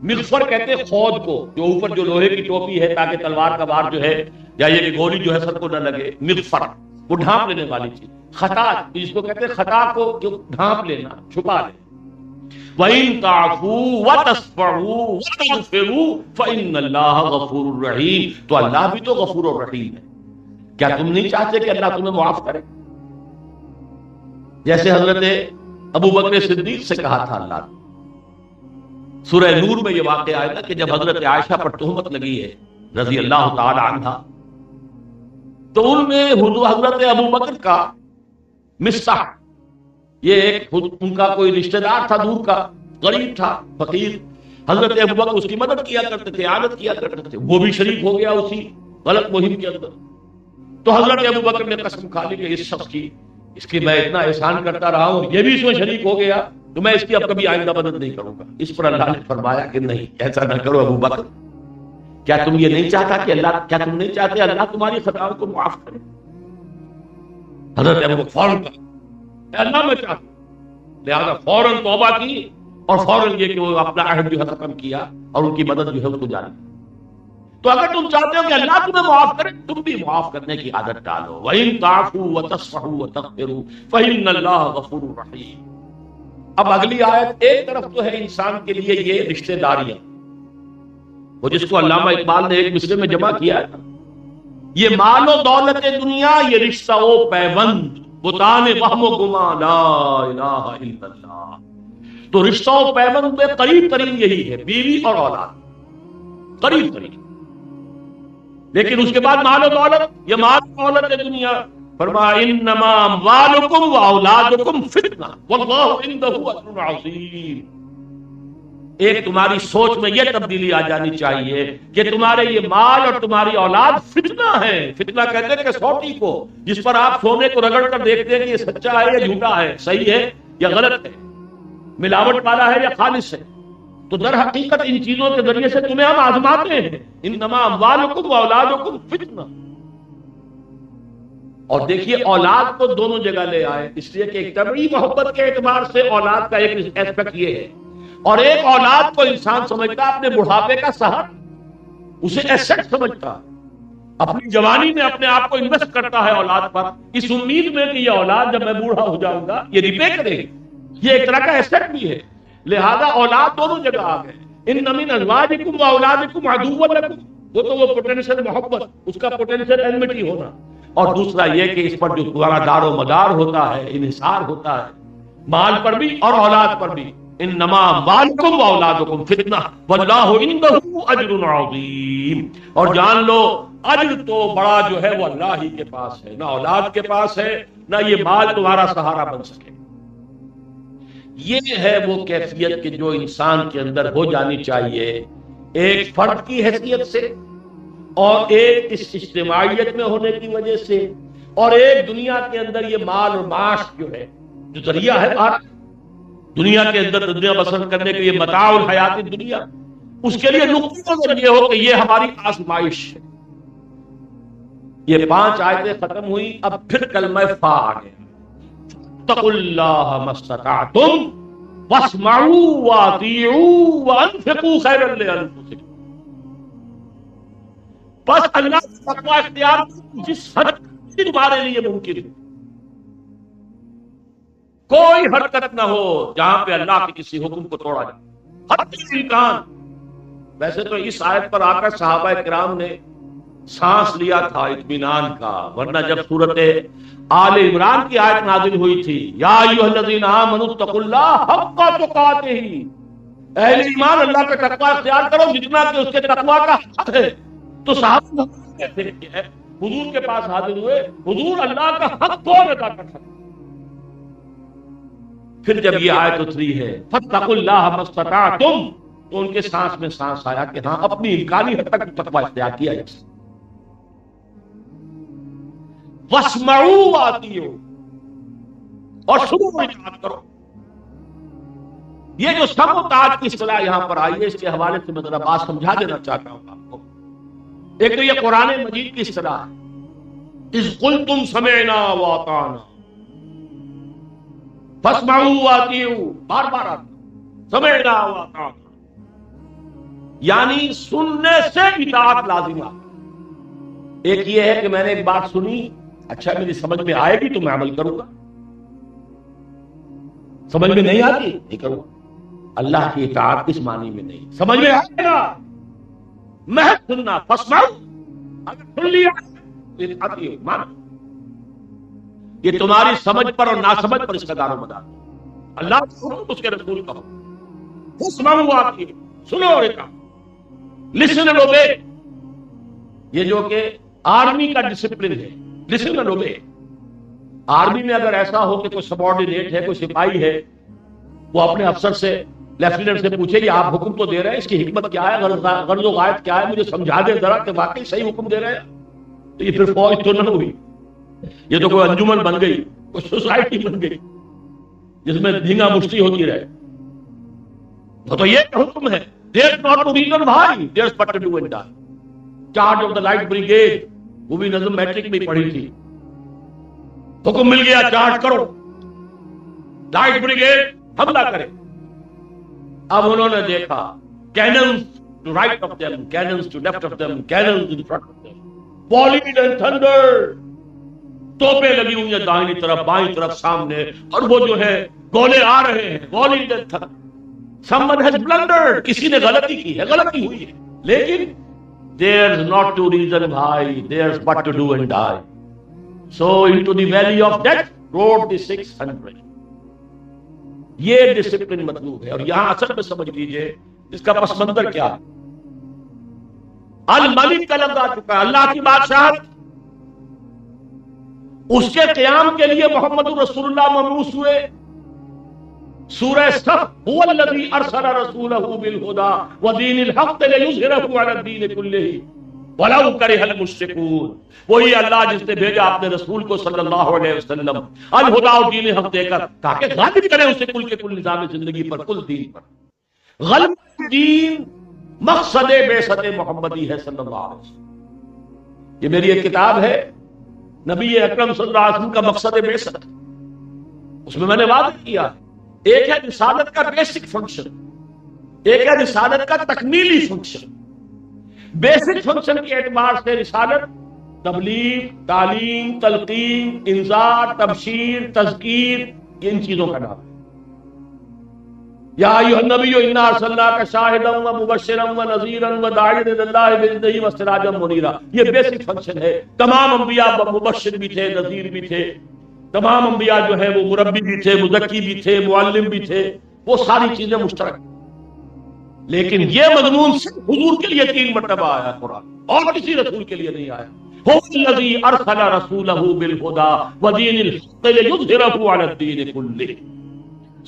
مغفر کہتے ہیں خود کو، جو اوپر جو لوہے کی ٹوپی ہے تاکہ تلوار کا وار جو ہے یا یہ کہ گولی جو ہے سر کو نہ لگے، مغفر وہ ڈھانپ لینے والی چیز. خطا جس کو کہتے ہیں خطا کو جو ڈھانپ لینا، چھپا لینا. وَإِن تَعْفُوا وَتَصْفَحُوا وَتَغْفِرُوا فَإِنَّ اللَّهَ غَفُورٌ رَحِيمٌ. تو اللہ بھی تو غفور اور رحیم ہے. کیا تم نہیں چاہتے کہ اللہ تمہیں معاف کرے؟ جیسے حضرت ابو بکر صدیق سے کہا تھا اللہ نے. سورہ نور میں یہ واقعہ آیا تھا کہ جب حضرت عائشہ پر تہمت لگی ہے رضی اللہ تعالی عنہا، تو ان میں حضرت ابو بکر کا مصطح، یہ ایک ان کا کوئی رشتہ دار تھا، دور کا غریب تھا، فقیر. حضرت ابو بکر اس کی مدد کیا کرتے تھے، اعانت کیا کرتے تھے. وہ بھی شریک ہو گیا اسی غلط مہم کے اندر. تو حضرت ابو بکر نے قسم کھا لی کہ اس شخص کی، اس کی میں اتنا احسان کرتا رہا ہوں، یہ بھی اس میں شریک ہو گیا تو میں اس کی اب کبھی آئندہ مدد نہیں کروں گا. اس پر اللہ نے فرمایا کہ نہیں، ایسا نہ کرو ابو بکر. کیا تم یہ نہیں چاہتا کہ اللہ، کیا تم نہیں چاہتے اللہ تمہاری خطاؤں کو معاف کرے؟ حضرت ابو بکر فوراً کہا اللہ میں چاہتا ہوں. لہذا فوراً توبہ کی اور فوراً یہ کہ وہ اپنا عہد جو ہے ختم کیا اور ان کی مدد جو ہے اس کو جاری. تو اگر تم چاہتے ہو کہ اللہ تمہیں معاف کرے، تم بھی معاف کرنے کی عادت ڈالو. وَإِن تَعْفُوا وَتَصْفَحُوا وَتَغْفِرُوا فَإِنَّ اللَّهَ غَفُورٌ رَحِيمٌ. اب اگلی آیت ایک طرف تو ہے انسان کے لیے یہ رشتہ داریاں، وہ جس کو علامہ اقبال نے ایک مصرے میں جمع کیا ہے، یہ مال و دولت دنیا، یہ رشتہ و پیوند، بتان وہم و گما لا الہ الا اللہ. تو رشتہ و پیوند میں قریب ترین یہی ہے، بیوی اور اولاد، قریب ترین. لیکن اس کے بعد مال و دولت، یہ مال و دولت دنیا. فرمایا انما اموالکم واولادکم فتنہ واللہ عندہ اجر عظیم. ایک تمہاری سوچ میں یہ تبدیلی آ جانی چاہیے کہ تمہارے یہ مال اور تمہاری اولاد فتنہ ہے. فتنہ کہتے ہیں کسوٹی کو، جس پر آپ سونے کو رگڑ کر دیکھتے ہیں کہ یہ سچا ہے یا جھوٹا ہے، صحیح ہے یا غلط ہے، ملاوٹ والا ہے یا خالص ہے. تو در حقیقت ان چیزوں کے ذریعے سے تمہیں ہم آزماتے ہیں. انما اموالکم واولادکم فتنہ. اور دیکھیے اولاد کو دونوں جگہ لے آئے، اس لیے کہ ایک طبعی محبت کے اعتبار سے اولاد کا ایک ایسپیکٹ یہ ہے، اور ایک اولاد کو انسان سمجھتا اپنے بڑھاپے کا سہارا، اسے ایسٹ سمجھتا، اپنی جوانی میں اپنے آپ کو انویسٹ کرتا ہے اولاد پر، اس امید میں کہ یہ اولاد جب میں بوڑھا ہو جاؤں گا یہ ریپے کرے گی. یہ ایک طرح کا ایسٹ بھی ہے. لہذا اولاد دونوں جگہ آ گئے. ان من ازواجکم واولادکم عدو لکم، وہ تو وہ پوٹینشیل محبت، اس کا پوٹینشیل انمٹی ہونا. اور دوسرا یہ کہ اس پر جو تمہارا دار و مدار ہوتا ہے، انحصار ہوتا ہے، مال پر بھی اور اولاد پر بھی. انما اموالکم واولادکم فتنہ واللہ عندہ اجر عظیم. اور جان لو اجر تو بڑا جو ہے وہ اللہ ہی کے پاس ہے، نہ اولاد کے پاس ہے، نہ یہ مال تمہارا سہارا بن سکے. یہ ہے وہ کیفیت کہ جو انسان کے اندر ہو جانی چاہیے، ایک فرد کی حیثیت سے، اور ایک اس اجتماعیت میں ہونے کی وجہ سے، اور ایک دنیا کے اندر یہ مال اور معاش جو ہے، جو ذریعہ ہے دنیا کے اندر دنیا بسر کرنے کے لیے، متاع الحیات دنیا، اس کے لیے نقطہ نظر یہ ہو کہ یہ ہماری آزمائش ہے. یہ 5 آیتیں ختم ہوئی. اب پھر کلمہ فا آ گیا. اتقوا اللہ ما استطعتم واسمعوا واطیعوا وانفقوا خیرا لانفسکم. بس اللہ کا تقوی اختیار جس حد تک تمہارے لیے ممکن ہے. کوئی حرکت نہ ہو جہاں پہ اللہ کے کسی حکم کو توڑا جائے، حد امکان. ویسے تو اس آیت پر آ کر صحابہ کرام نے سانس لیا تھا اطمینان کا، ورنہ جب سورت آل عمران کی آیت نازل ہوئی تھی، یا ایھا الذین آمنوا اتقوا اللہ حق تقاتہ، اہل ایمان اللہ کا تقوی اختیار کرو جتنا کہ اس کے تقوی کا حق ہے. تو صحابہ کہتے ہیں کہ حضور کے پاس حاضر ہوئے، حضور اللہ کا حق کون ادا کر سکتا؟ پھر جب یہ آیت اتری ہے فاتقوا اللہ ما استطعتم، تو ان کے سانس میں سانس آیا کہ ہاں اپنی امکانی حد تک تقوی اختیار کیا ہے. واسمعوا واطیعوا، اور سنو اور اطاعت کرو. یہ جو سمع و اطاعت کی اصطلاح یہاں پر آئی ہے، اس کے حوالے سے میں ذرا بات سمجھا دینا چاہتا ہوں آپ کو. ایک تو یہ قرآن مجید کی اصطلاح ہے، اذ قلتم سمعنا واطعنا، فاسمعوا واطیعوا، بار بار آتا سمعنا واطعنا، یعنی سننے سے اطاعت لازم ہے. ایک یہ ہے کہ میں نے ایک بات سنی، اچھا میری سمجھ میں آئے گی تو میں عمل کروں گا، سمجھ میں نہیں آتی نہیں کروں گا. اللہ کی اطاعت اس معنی میں نہیں. سمجھ میں آئے گا محض سننا، فاسمعوا، اگر سن لیا تو اطاعت مان. یہ تمہاری سمجھ پر اور ناسمجھ پر اس کا دار و مدار. اللہ کا حکم، اس کے رسول کا حکم، فاسمعوا واطیعوا، سنو اور اطاعت، لسن اینڈ اوبے. یہ جو کہ آرمی کا ڈسپلن ہے، لسن اینڈ اوبے. آرمی میں اگر ایسا ہو کہ کوئی سبارڈینیٹ ہے، کوئی سپاہی ہے، وہ اپنے افسر سے، لیفٹیننٹ سے پوچھے کہ آپ حکم تو دے رہے ہیں، اس کی حکمت کیا ہے، غرض و غایت کیا ہے، مجھے سمجھا دے ذرا کہ واقعی صحیح حکم دے رہے ہیں. تو یہ پھر فوج تو نہ ہوئی، یہ تو کوئی انجمن بن گئی، کوئی سوسائٹی بن گئی جس میں دھینگا مشتی ہوتی رہے. تو یہ حکم ہے. There's not to reason why, there's but to do and die. Charge of the Light Brigade، وہ بھی نظم میٹرک میں پڑھی تھی. حکم مل گیا چارج کرو، لائٹ بریگیڈ حملہ کرے. اب انہوں نے دیکھا cannons to right of them, cannons to left of them, cannons in front of them, volleyed and thunder. توپیں لگی ہوئی ہیں دائیں طرف بائیں طرف سامنے، اور وہ جو ہے گولے آ رہے ہیں. volleyed and thunder. Someone has blundered. کسی نے غلطی کی ہے، غلطی ہوئی ہے، لیکن there's not to reason why, there's but to do and die. So into the valley of death rode the 600. یہ ڈسپلن مطلوب ہے. اور یہاں اصل میں سمجھ لیجئے اس کا پس منظر کیا ہے. الملک کا لفظ آ چکا ہے, اللہ کی بادشاہت, اس کے قیام کے لیے محمد رسول اللہ مبعوث ہوئے. سورہ صف هو الذی ارسل رسولہ بالہدی ودین الحق لیظہرہ علی الدین کلہ وَلَوْ كَرِهَ الْمُشْرِكُونَ. وہی اللہ جس نے بھیجا اپنے رسول کو صلی اللہ علیہ وسلم الہدا و دین حق دے کر تاکہ غالب کرے اسے کل کے کل نظام زندگی پر, کل دین پر. غلب دین مقصد بعثت محمدی ہے صلی اللہ علیہ وسلم. یہ میری ایک کتاب ہے, نبی اکرم صلی اللہ علیہ وسلم کا مقصد بعثت. اس میں نے واضح کیا ایک ہے رسالت کا بیسک فنکشن, ایک ہے رسالت کا تکمیلی فنکشن. بیسک فنکشن کے اعتبار سے رسالت تبلیغ, تعلیم, تلقین, انذار, تبشیر, تذکیر, ان چیزوں کا نام ہے. یا ایھا النبی انا ارسلناک شاہدا و مبشرا و نذیرا و داعیا الی اللہ باذنہ و سراجا منیرا. یہ بیسک فنکشن ہے. تمام انبیاء مبشر بھی تھے, نذیر بھی تھے, تمام انبیاء جو ہے وہ مربی بھی تھے, مزکی بھی تھے, معلم بھی تھے, وہ ساری چیزیں مشترک. لیکن یہ مضمون صرف حضور کے لیے 3 مرتبہ آیا قرآن, اور کسی رسول کے لیے نہیں آیا. هو الذی ارسل رسولہ بالہدی ودین الحق لیظہرہ علی الدین کلہ.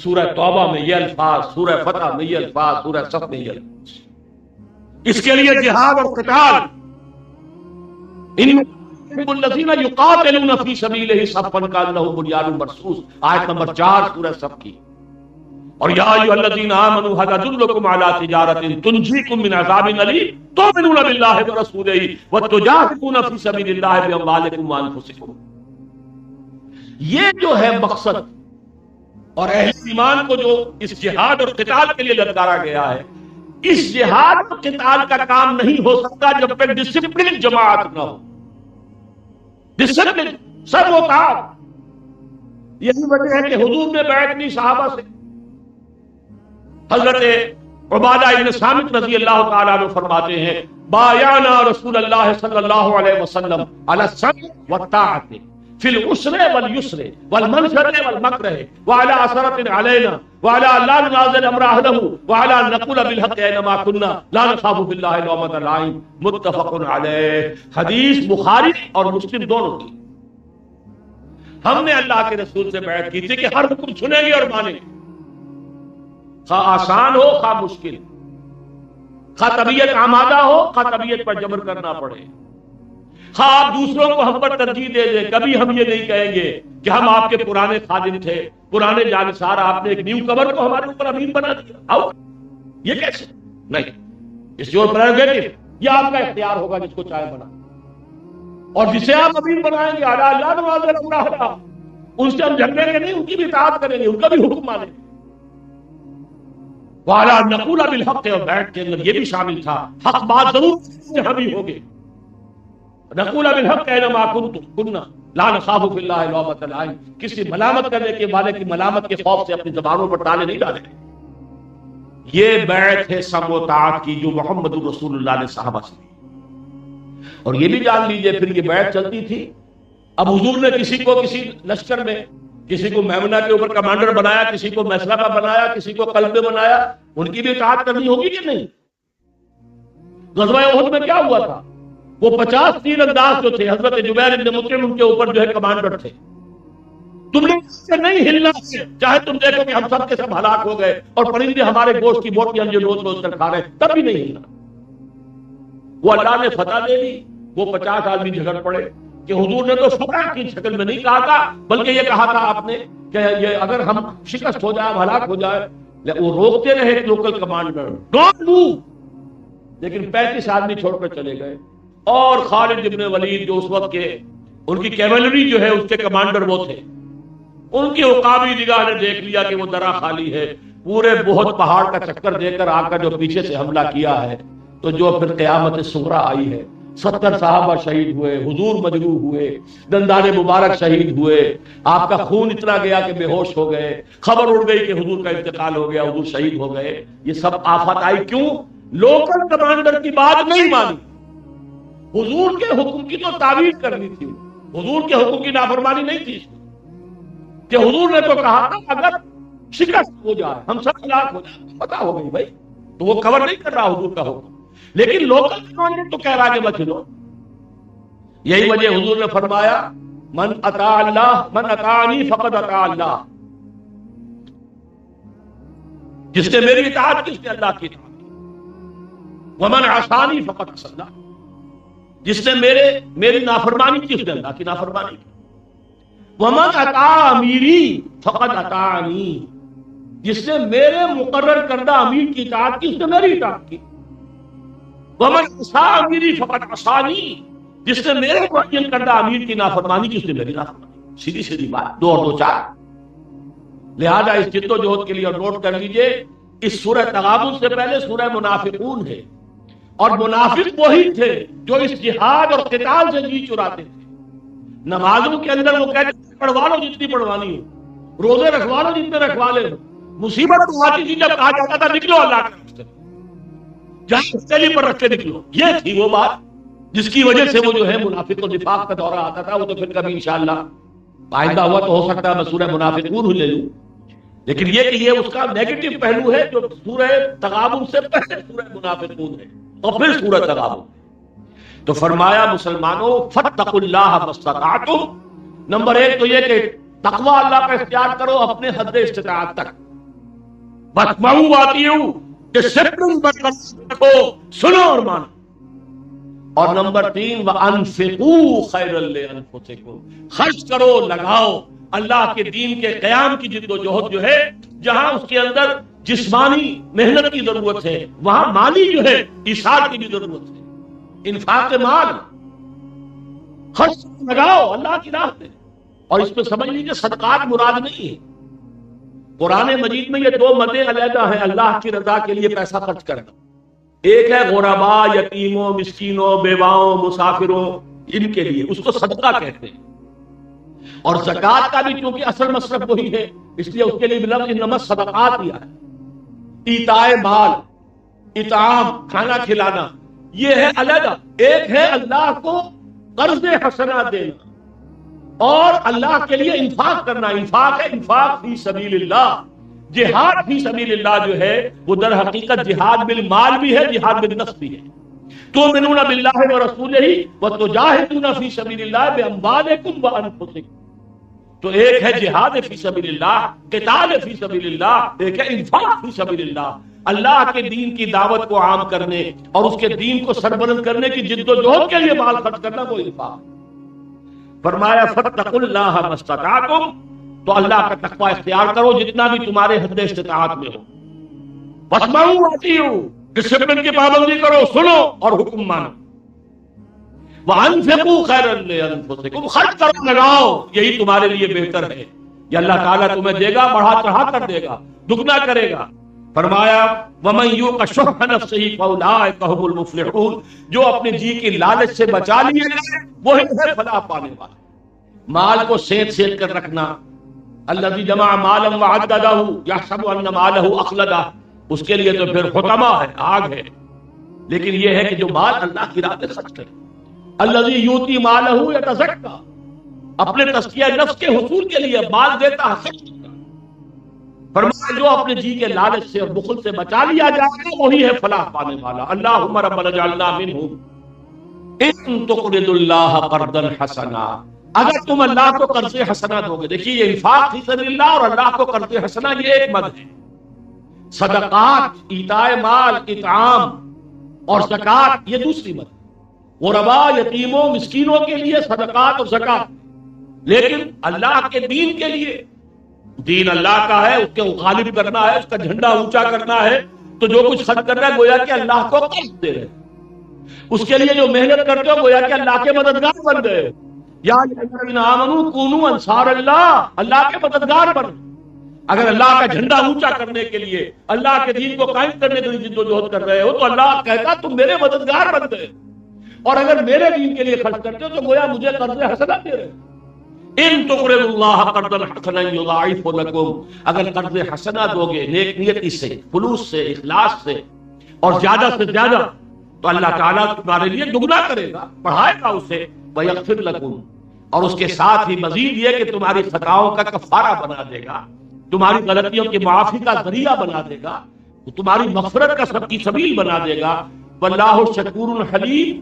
سورہ توبہ میں یہ الفاظ, سورہ فتح میں یہ الفاظ, سورہ صف میں یہ الفاظ. اس کے لیے جہاد اور قتال. ان الذین یقاتلون فی سبیلہ صفا کانہم بنیان مرصوص, آیت نمبر 4 سورہ صف کی. اور یا ایھا الذین آمنوا ھل ادلکم علی تجارۃ تنجیکم من عذاب الیم تؤمنون باللہ ورسولہ وتجاہدون فی سبیل اللہ باموالکم وانفسکم. یہ جو ہے مقصد, اور اہل ایمان کو جو اس جہاد اور قتال کے لیے للکارا گیا ہے, اس جہاد اور قتال کا کام نہیں ہو سکتا جب تک ڈسپلن جماعت نہ ہو. ڈسپلن سب ہوتا. یہی وجہ ہے کہ حضور نے بیعت کی صحابہ سے. حضرت عبادہ ابن صامت رضی اللہ تعالیٰ عنہ فرماتے ہیں بایعنا رسول اللہ صلی اللہ علیہ وسلم علی السمع والطاعۃ فی العسر والیسر والمنشر والمکرہ وعلی اثرۃ علینا وعلی لا ننازل امر اہلہ وعلی ان نقول بالحق اینما کنا لا نخاف فی اللہ لومۃ لائم. متفق علیہ. حدیث بخاری اور مسلم دونوں کی. ہم نے اللہ کے رسول سے بیعت کی تھی کہ ہر حکم سنیں گے اور مانیں گے, خواہ آسان ہو خواہ مشکل, خواہ طبیعت آمادہ ہو خواہ طبیعت پر جبر کرنا پڑے, خواہ آپ دوسروں کو ہم پر ترجیح دے دیں. کبھی ہم یہ نہیں کہیں گے کہ ہم آپ کے پرانے خادم تھے, پرانے جانسار, آپ نے ایک نیو کور کو ہمارے اوپر امین بنا دیا. آؤ, یہ کیسے؟ نہیں, اس یور پریروگیٹو, یہ آپ کا اختیار ہوگا جس کو چاہے بنا. اور جسے آپ امین بنائیں گے اعلیٰ اللہ نوازل امرہ, ان سے ہم جھگڑیں گے نہیں, ان کی بھی اطاعت کریں گے, ان کا بھی حکم مانیں گے. وعلی ان نقول بالحق, اور بیعت کے اندر یہ بھی شامل تھا حق بات ضرور جہاں بھی ہوگی. نقول بالحق اینما کنا لا نخاف فی اللہ لومۃ لائم. کسی ملامت کرنے کے والے کی ملامت کے خوف سے اپنی زبانوں پر تالے نہیں ڈالے. یہ بیعت ہے سمع و طاعت کی جو محمد رسول اللہ نے صحابہ سے. اور یہ بھی جان لیجئے پھر یہ بیعت چلتی تھی. اب حضور نے کسی کو کسی لشکر میں, کسی کو میمنہ کے اوپر کمانڈر بنایا, کسی کو مسلمہ بنایا, کسی کو قلب میں بنایا, ان کی بھی اطاعت کرنی ہوگی کہ نہیں؟ غزوہ احد میں کیا ہوا تھا؟ وہ 50 تیر انداز جو تھے, حضرت جبیر بن مطعم ان کے اوپر جو ہے کمانڈر تھے. تم نے نہیں ہلنا, چاہے تم دیکھو کہ ہم سب کے سب ہلاک ہو گئے اور پرندے ہمارے گوشت کی بوٹیاں جو روز روز کر کھا رہے, تب بھی نہیں ہلنا. وہ اللہ نے فتح دے دی. وہ 50 آدمی جھگڑ پڑے کہ حضور نے تو فتح کی شکل میں نہیں کہا تھا, بلکہ یہ کہا تھا آپ نے کہ یہ اگر ہم شکست ہو جائے, ہلاک ہو جائے. وہ روکتے رہے لوکل کمانڈر, ڈونٹ موو. لیکن 35 آدمی چھوڑ کر چلے گئے. اور خالد ابن ولید جو اس وقت کے ان کی کیولری جو ہے اس کے کمانڈر وہ تھے, ان کی عقابی نگاہ نے دیکھ لیا کہ وہ درہ خالی ہے. پورے بہت پہاڑ کا چکر دے کر آ کر جو پیچھے سے حملہ کیا ہے, تو جو پھر قیامت صغریٰ آئی ہے. 70 صحابہ شہید ہوئے, حضور مجروح ہوئے, دندان مبارک شہید ہوئے, آپ کا خون اتنا گیا کہ بے ہوش ہو گئے, خبر اڑ گئی کہ حضور کا انتقال ہو گیا, حضور شہید ہو گئے. یہ سب آفت آئی کیوں؟ لوکل کمانڈر کی بات نہیں مانی. حضور کے حکم کی تو تعویل کرنی تھی، حضور کے حکم کی نافرمانی نہیں تھی، کہ حضور نے تو کہا تھا اگر شکست ہو جائے ہم سب ہلاک ہو جائے، پتہ ہو گئی بھائی، تو وہ کور نہیں کر رہا حضور کا حکم، لیکن لوکل قانون تو کہہ رہا کہ بچ لو۔ یہی وجہ حضور نے فرمایا من اطاع اللہ من اطاعنی فقد اطاع اللہ، جس نے میری اطاعت کی اس نے اللہ کی اطاعت کی، ومن عصانی فقد عصى اللہ، جس نے میری نافرمانی کی اس نے اللہ کی نافرمانی کی، ومن اطاع امیری فقد اطاعنی، جس نے میرے مقرر کردہ امیر کی اطاعت کی اس نے میری اطاعت کی، ومن عصى امیری فقد عصانی، جس نے میرے معین کردہ امیر کی نافرمانی کی اس نے میری نافرمانی کی۔ سیدھی سیدھی بات، 2 اور 2 4۔ لہذا اس جد و جہد کے لیے اور نوٹ کر لیجئے، اس سورہ تغابن سے پہلے سورہ منافقون ہے، اور منافق وہی تھے جو اس جہاد اور قتال سے جی چراتے تھے۔ نمازوں کے اندر وہ کہتے تھے پڑھوا لو جتنی پڑھوانی ہو، روزے رکھوا لو جتنے رکھوا لے، مصیبت آتی تھی جب کہا جاتا تھا نکلو اللہ کے راستے میں، جہاں استعلی پر رکھ کے نکلو۔ یہ تھی وہ بات جس کی وجہ سے وہ جو ہے منافق و نفاق کا دورہ آتا تھا۔ وہ تو پھر کبھی انشاءاللہ آئندہ ہوا تو ہو سکتا ہے میں سورہ منافقون لے لوں، لیکن یہ کہ یہ اس کا نیگیٹو پہلو ہے جو سورہ تغابن سے پہلے سورہ منافقون ہے اور پھر سورہ تغابن۔ تو فرمایا مسلمانوں فاتقوا اللہ ما استطعتم، نمبر 1 تو یہ کہ تقوی اللہ کا اختیار کرو اپنے حد استطاعت تک، واسمعوا واطیعوا، ڈسپلن برقرار رکھو، سنو اور مانو۔ اور نمبر 3 وَأَنفِقُوا خَيْرًا لِأَنفُسِكُمْ، خرچ کرو، لگاؤ اللہ کے دین کے قیام کی جد و جہد جو ہے، جہاں اس کے اندر جسمانی محنت کی ضرورت ہے وہاں مالی جو ہے ایثار کی بھی ضرورت ہے، انفاق مال، خرچ لگاؤ اللہ کی راہ میں۔ اور اس میں سمجھ لیجیے صدقات مراد نہیں ہے، قرآن مجید میں یہ 2 مدیں علیحدہ ہیں اللہ کی رضا کے لیے پیسہ خرچ کرنا۔ ایک ہے غرباء، یتیموں، مسکینوں، بیواؤں، مسافروں، ان کے لیے، اس کو صدقہ کہتے ہیں۔ اور زکوٰۃ کا بھی چونکہ اصل مصرف وہی ہے اس لیے اس کے لیے لفظ انما الصدقات دیا ہے۔ ایتاء مال، اطعام، کھانا کھلانا، یہ ہے علیحدہ۔ ایک ہے اللہ کو قرض حسنہ دینا اور اللہ کے لیے انفاق کرنا۔ انفاق ہے انفاق فی سبیل اللہ، جہاد فی سبیل اللہ جو ہے وہ در حقیقت جہاد بالمال بھی ہے، جہاد بالنفس بھی ہے۔ تؤمنون باللہ ورسولہ وتجاہدون فی سبیل اللہ باموالکم وانفسکم۔ تو ایک ہے جہاد فی سبیل اللہ، قتال فی سبیل اللہ، ایک ہے انفاق فی سبیل اللہ، اللہ کے دین کی دعوت کو عام کرنے اور اس کے دین کو سربلند کرنے کی جد و جہد کے لیے مال خرچ کرنا وہ انفاق۔ فرمایا فاتقوا اللہ ما استطعتم، تو اللہ کا تقوی اختیار کرو جتنا بھی تمہارے حد استطاعت میں ہو۔ واسمعوا واطیعوا، ڈسپلن کی پابندی کرو، سنو اور حکم مانو۔ وَأَنفِقُوا خَيْرًا لِأَنفُسِكُمْ، خرچ کرو، لگاؤ، یہی تمہارے لیے بہتر ہے، یہ اللہ تعالیٰ تمہیں دے گا، بڑھا چڑھا کر دے گا، دگنا کرے گا۔ فرمایا وَمَن يُوقَ شُحَّ نَفْسِهِ فَأُولَٰئِكَ هُمُ الْمُفْلِحُونَ، جو اپنے جی کی لالچ سے بچا لیے گئے وہی ہے فلاح پانے والے۔ مال کو سینت سینت کر رکھنا، الذی جمع مالا وعددہ یحسب ان مالہ اخلدہ، اس کے لیے تو پھر حطمہ ہے، آگ ہے۔ لیکن یہ ہے کہ جو مال اللہ کی راہ میں خرچ کرے، الذی یؤتی مالہ یتزکیٰ، اپنے تزکیہ نفس کے حصول کے لیے مال دیتا ہے، خرچ کرتا ہے۔ فرمایا جو اپنے جی کے لالچ سے اور بخل سے بچا لیا جائے گا وہی ہے فلاح پانے والا۔ اللہم ربنا اجعلنا منہم ان تقرضوا اللہ قرضا حسنا، اگر تم اللہ کو قرض حسنہ دو گے۔ دیکھیے یہ انفاق فی سبیل اللہ اور اللہ کو قرض حسنہ یہ ایک مد ہے۔ صدقات، ایتاء مال، اطعام اور زکوٰۃ یہ دوسری مد ہے۔ غرباء، یتیموں، مسکینوں کے لیے صدقات اور زکوٰۃ، لیکن اللہ کے دین کے لیے، دین اللہ کا ہے، اس کے غالب کرنا ہے، اس کا جھنڈا اونچا کرنا ہے، تو جو کچھ خرچ کر رہا ہے گویا کہ اللہ کو قرض دے رہے، اس کے لیے جو محنت کرتے ہو گویا کہ اللہ کے مددگار بن گئے ہو۔ یا الذین آمنوا کونوا انصار اللہ، اللہ کے مددگار بن۔ اگر اللہ کا جھنڈا اونچا کرنے کے لیے، اللہ کے دین کو قائم کرنے کے لیے جد و جہد کر رہے ہو تو اللہ کہتا تم میرے مددگار بن گئے، اور اگر میرے دین کے لیے خرچ کرتے ہو تو گویا مجھے قرض حسنہ دے رہے۔ ان تقرضوا اللہ قرضا حسنا یضاعف لکم، اگر قرض حسنہ دو گے نیک نیتی سے، خلوص سے، اخلاص سے اور زیادہ سے زیادہ، تو اللہ تعالیٰ تمہارے لیے دگنا کرے گا، بڑھائے گا اسے، وَيَغْفِرْ لَكُمْ، اور اس کے ساتھ ہی مزید یہ کہ تمہاری خطاؤں کا کفارہ بنا دے گا، تمہاری غلطیوں کی معافی کا ذریعہ بنا دے گا، تمہاری مغفرت کا سب کی سبیل بنا دے گا۔ واللہ شکور حلیم،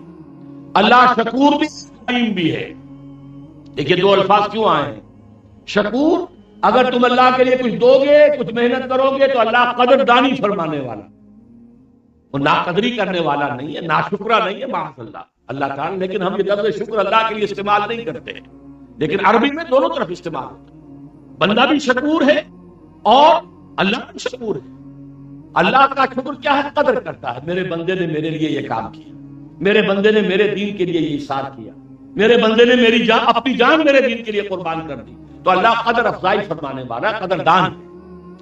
اللہ شکور بھی حلیم بھی ہے۔ دیکھیے دو الفاظ کیوں آئے ہیں؟ شکور، اگر تم اللہ کے لیے کچھ دو گے، کچھ محنت کرو گے تو اللہ قدر دانی فرمانے والا، وہ ناقدری کرنے والا نہیں ہے، ناشکرا نہیں ہے، معاذ اللہ اللہ تعالیٰ۔ لیکن ہم یہ لفظ شکر اللہ کے لیے استعمال نہیں کرتے ہیں، لیکن عربی میں دونوں طرف استعمال ہوتا ہے۔ بندہ بھی شکور ہے اور اللہ بھی شکور ہے۔ اللہ کا شکر کیا ہے؟ قدر کرتا ہے، میرے بندے نے میرے لیے یہ کام کیا، میرے بندے نے میرے دین کے لیے یہ اثار کیا، میرے بندے نے میری جان، اپنی جان میرے دین کے لیے قربان کر دی، تو اللہ قدر افزائی فرمانے والا، قدر دان ہے۔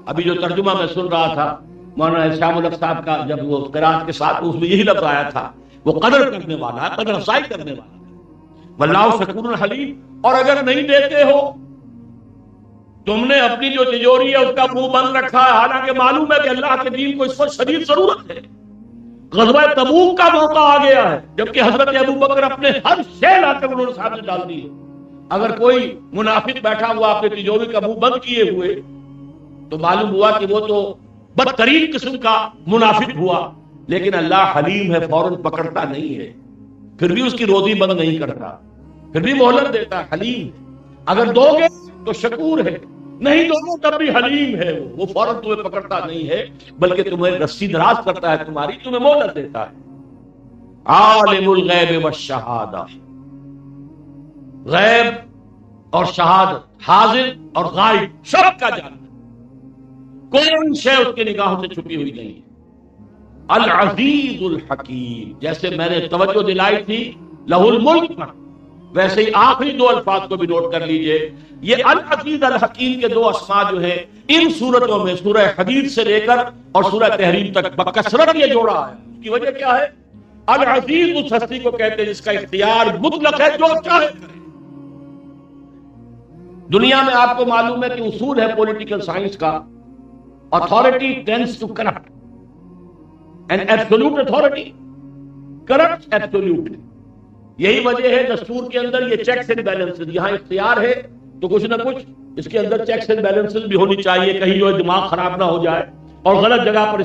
ابھی جو ترجمہ میں سن رہا تھا مولانا شام الحق صاحب کا، جب وہ قرات کے ساتھ اس میں یہی لفظ آیا تھا، وہ قدر کرنے والا ہے، قدر افزائی کرنے والا ہے۔ واللہ شکور حلیم، اور اگر نہیں دیتے ہو، تم نے اپنی جو تجوری ہے اس کا منہ بند رکھا ہے، حالانکہ معلوم ہے کہ اللہ کے دین کو اس وقت شدید ضرورت ہے، غزوہ تبوک کا موقع آ گیا ہے، جبکہ حضرت ابو بکر اپنے ہر شے لا کر انہوں نے سامنے ڈال دی ہے۔ اگر کوئی منافق بیٹھا ہوا اپنے تجوری کا منہ بند کیے ہوئے تو معلوم ہوا کہ وہ تو بدترین قسم کا منافق ہوا، لیکن اللہ حلیم ہے، فوراً پکڑتا نہیں ہے، پھر بھی اس کی روزی بند نہیں کرتا، پھر بھی مہلت دیتا ہے، حلیم ہے۔ اگر دو گے تو شکور ہے، نہیں دو گے تب بھی حلیم ہے، وہ فوراً تمہیں پکڑتا نہیں ہے بلکہ تمہیں رسی دراز کرتا ہے، تمہاری تمہیں مہلت دیتا ہے۔ عالم الغیب والشہادہ، غیب اور شہادت، حاضر اور غائب سب کا جانتا، کوئی شے اس کی نگاہوں سے چھپی ہوئی نہیں ہے۔ العزیز الحکیم، جیسے میں نے توجہ دلائی تھی لہ الملک، ویسے ہی آخری دو الفاظ کو بھی نوٹ کر لیجئے۔ یہ العزیز الحکیم کے دو اسماء جو ہیں ان صورتوں میں سورہ حدید سے لے کر اور سورہ تحریم تک بکثرت یہ جوڑا ہے۔ اس کی وجہ کیا ہے؟ العزیز اس ہستی کو کہتے ہیں جس کا اختیار مطلق ہے، جو چاہے کرے۔ دنیا میں آپ کو معلوم ہے کہ اصول ہے پولیٹیکل سائنس کا، authority tends to corrupt and absolute authority corrupts absolutely۔ یہی وجہ ہے دستور کے اندر یہ چیکس اینڈ بیلنسز، یہاں اختیار ہے تو کچھ نہ کچھ اس کے اندر چیکس اینڈ بیلنسز بھی ہونی چاہیے، کہیں جو دماغ خراب نہ ہو جائے اور غلط جگہ پر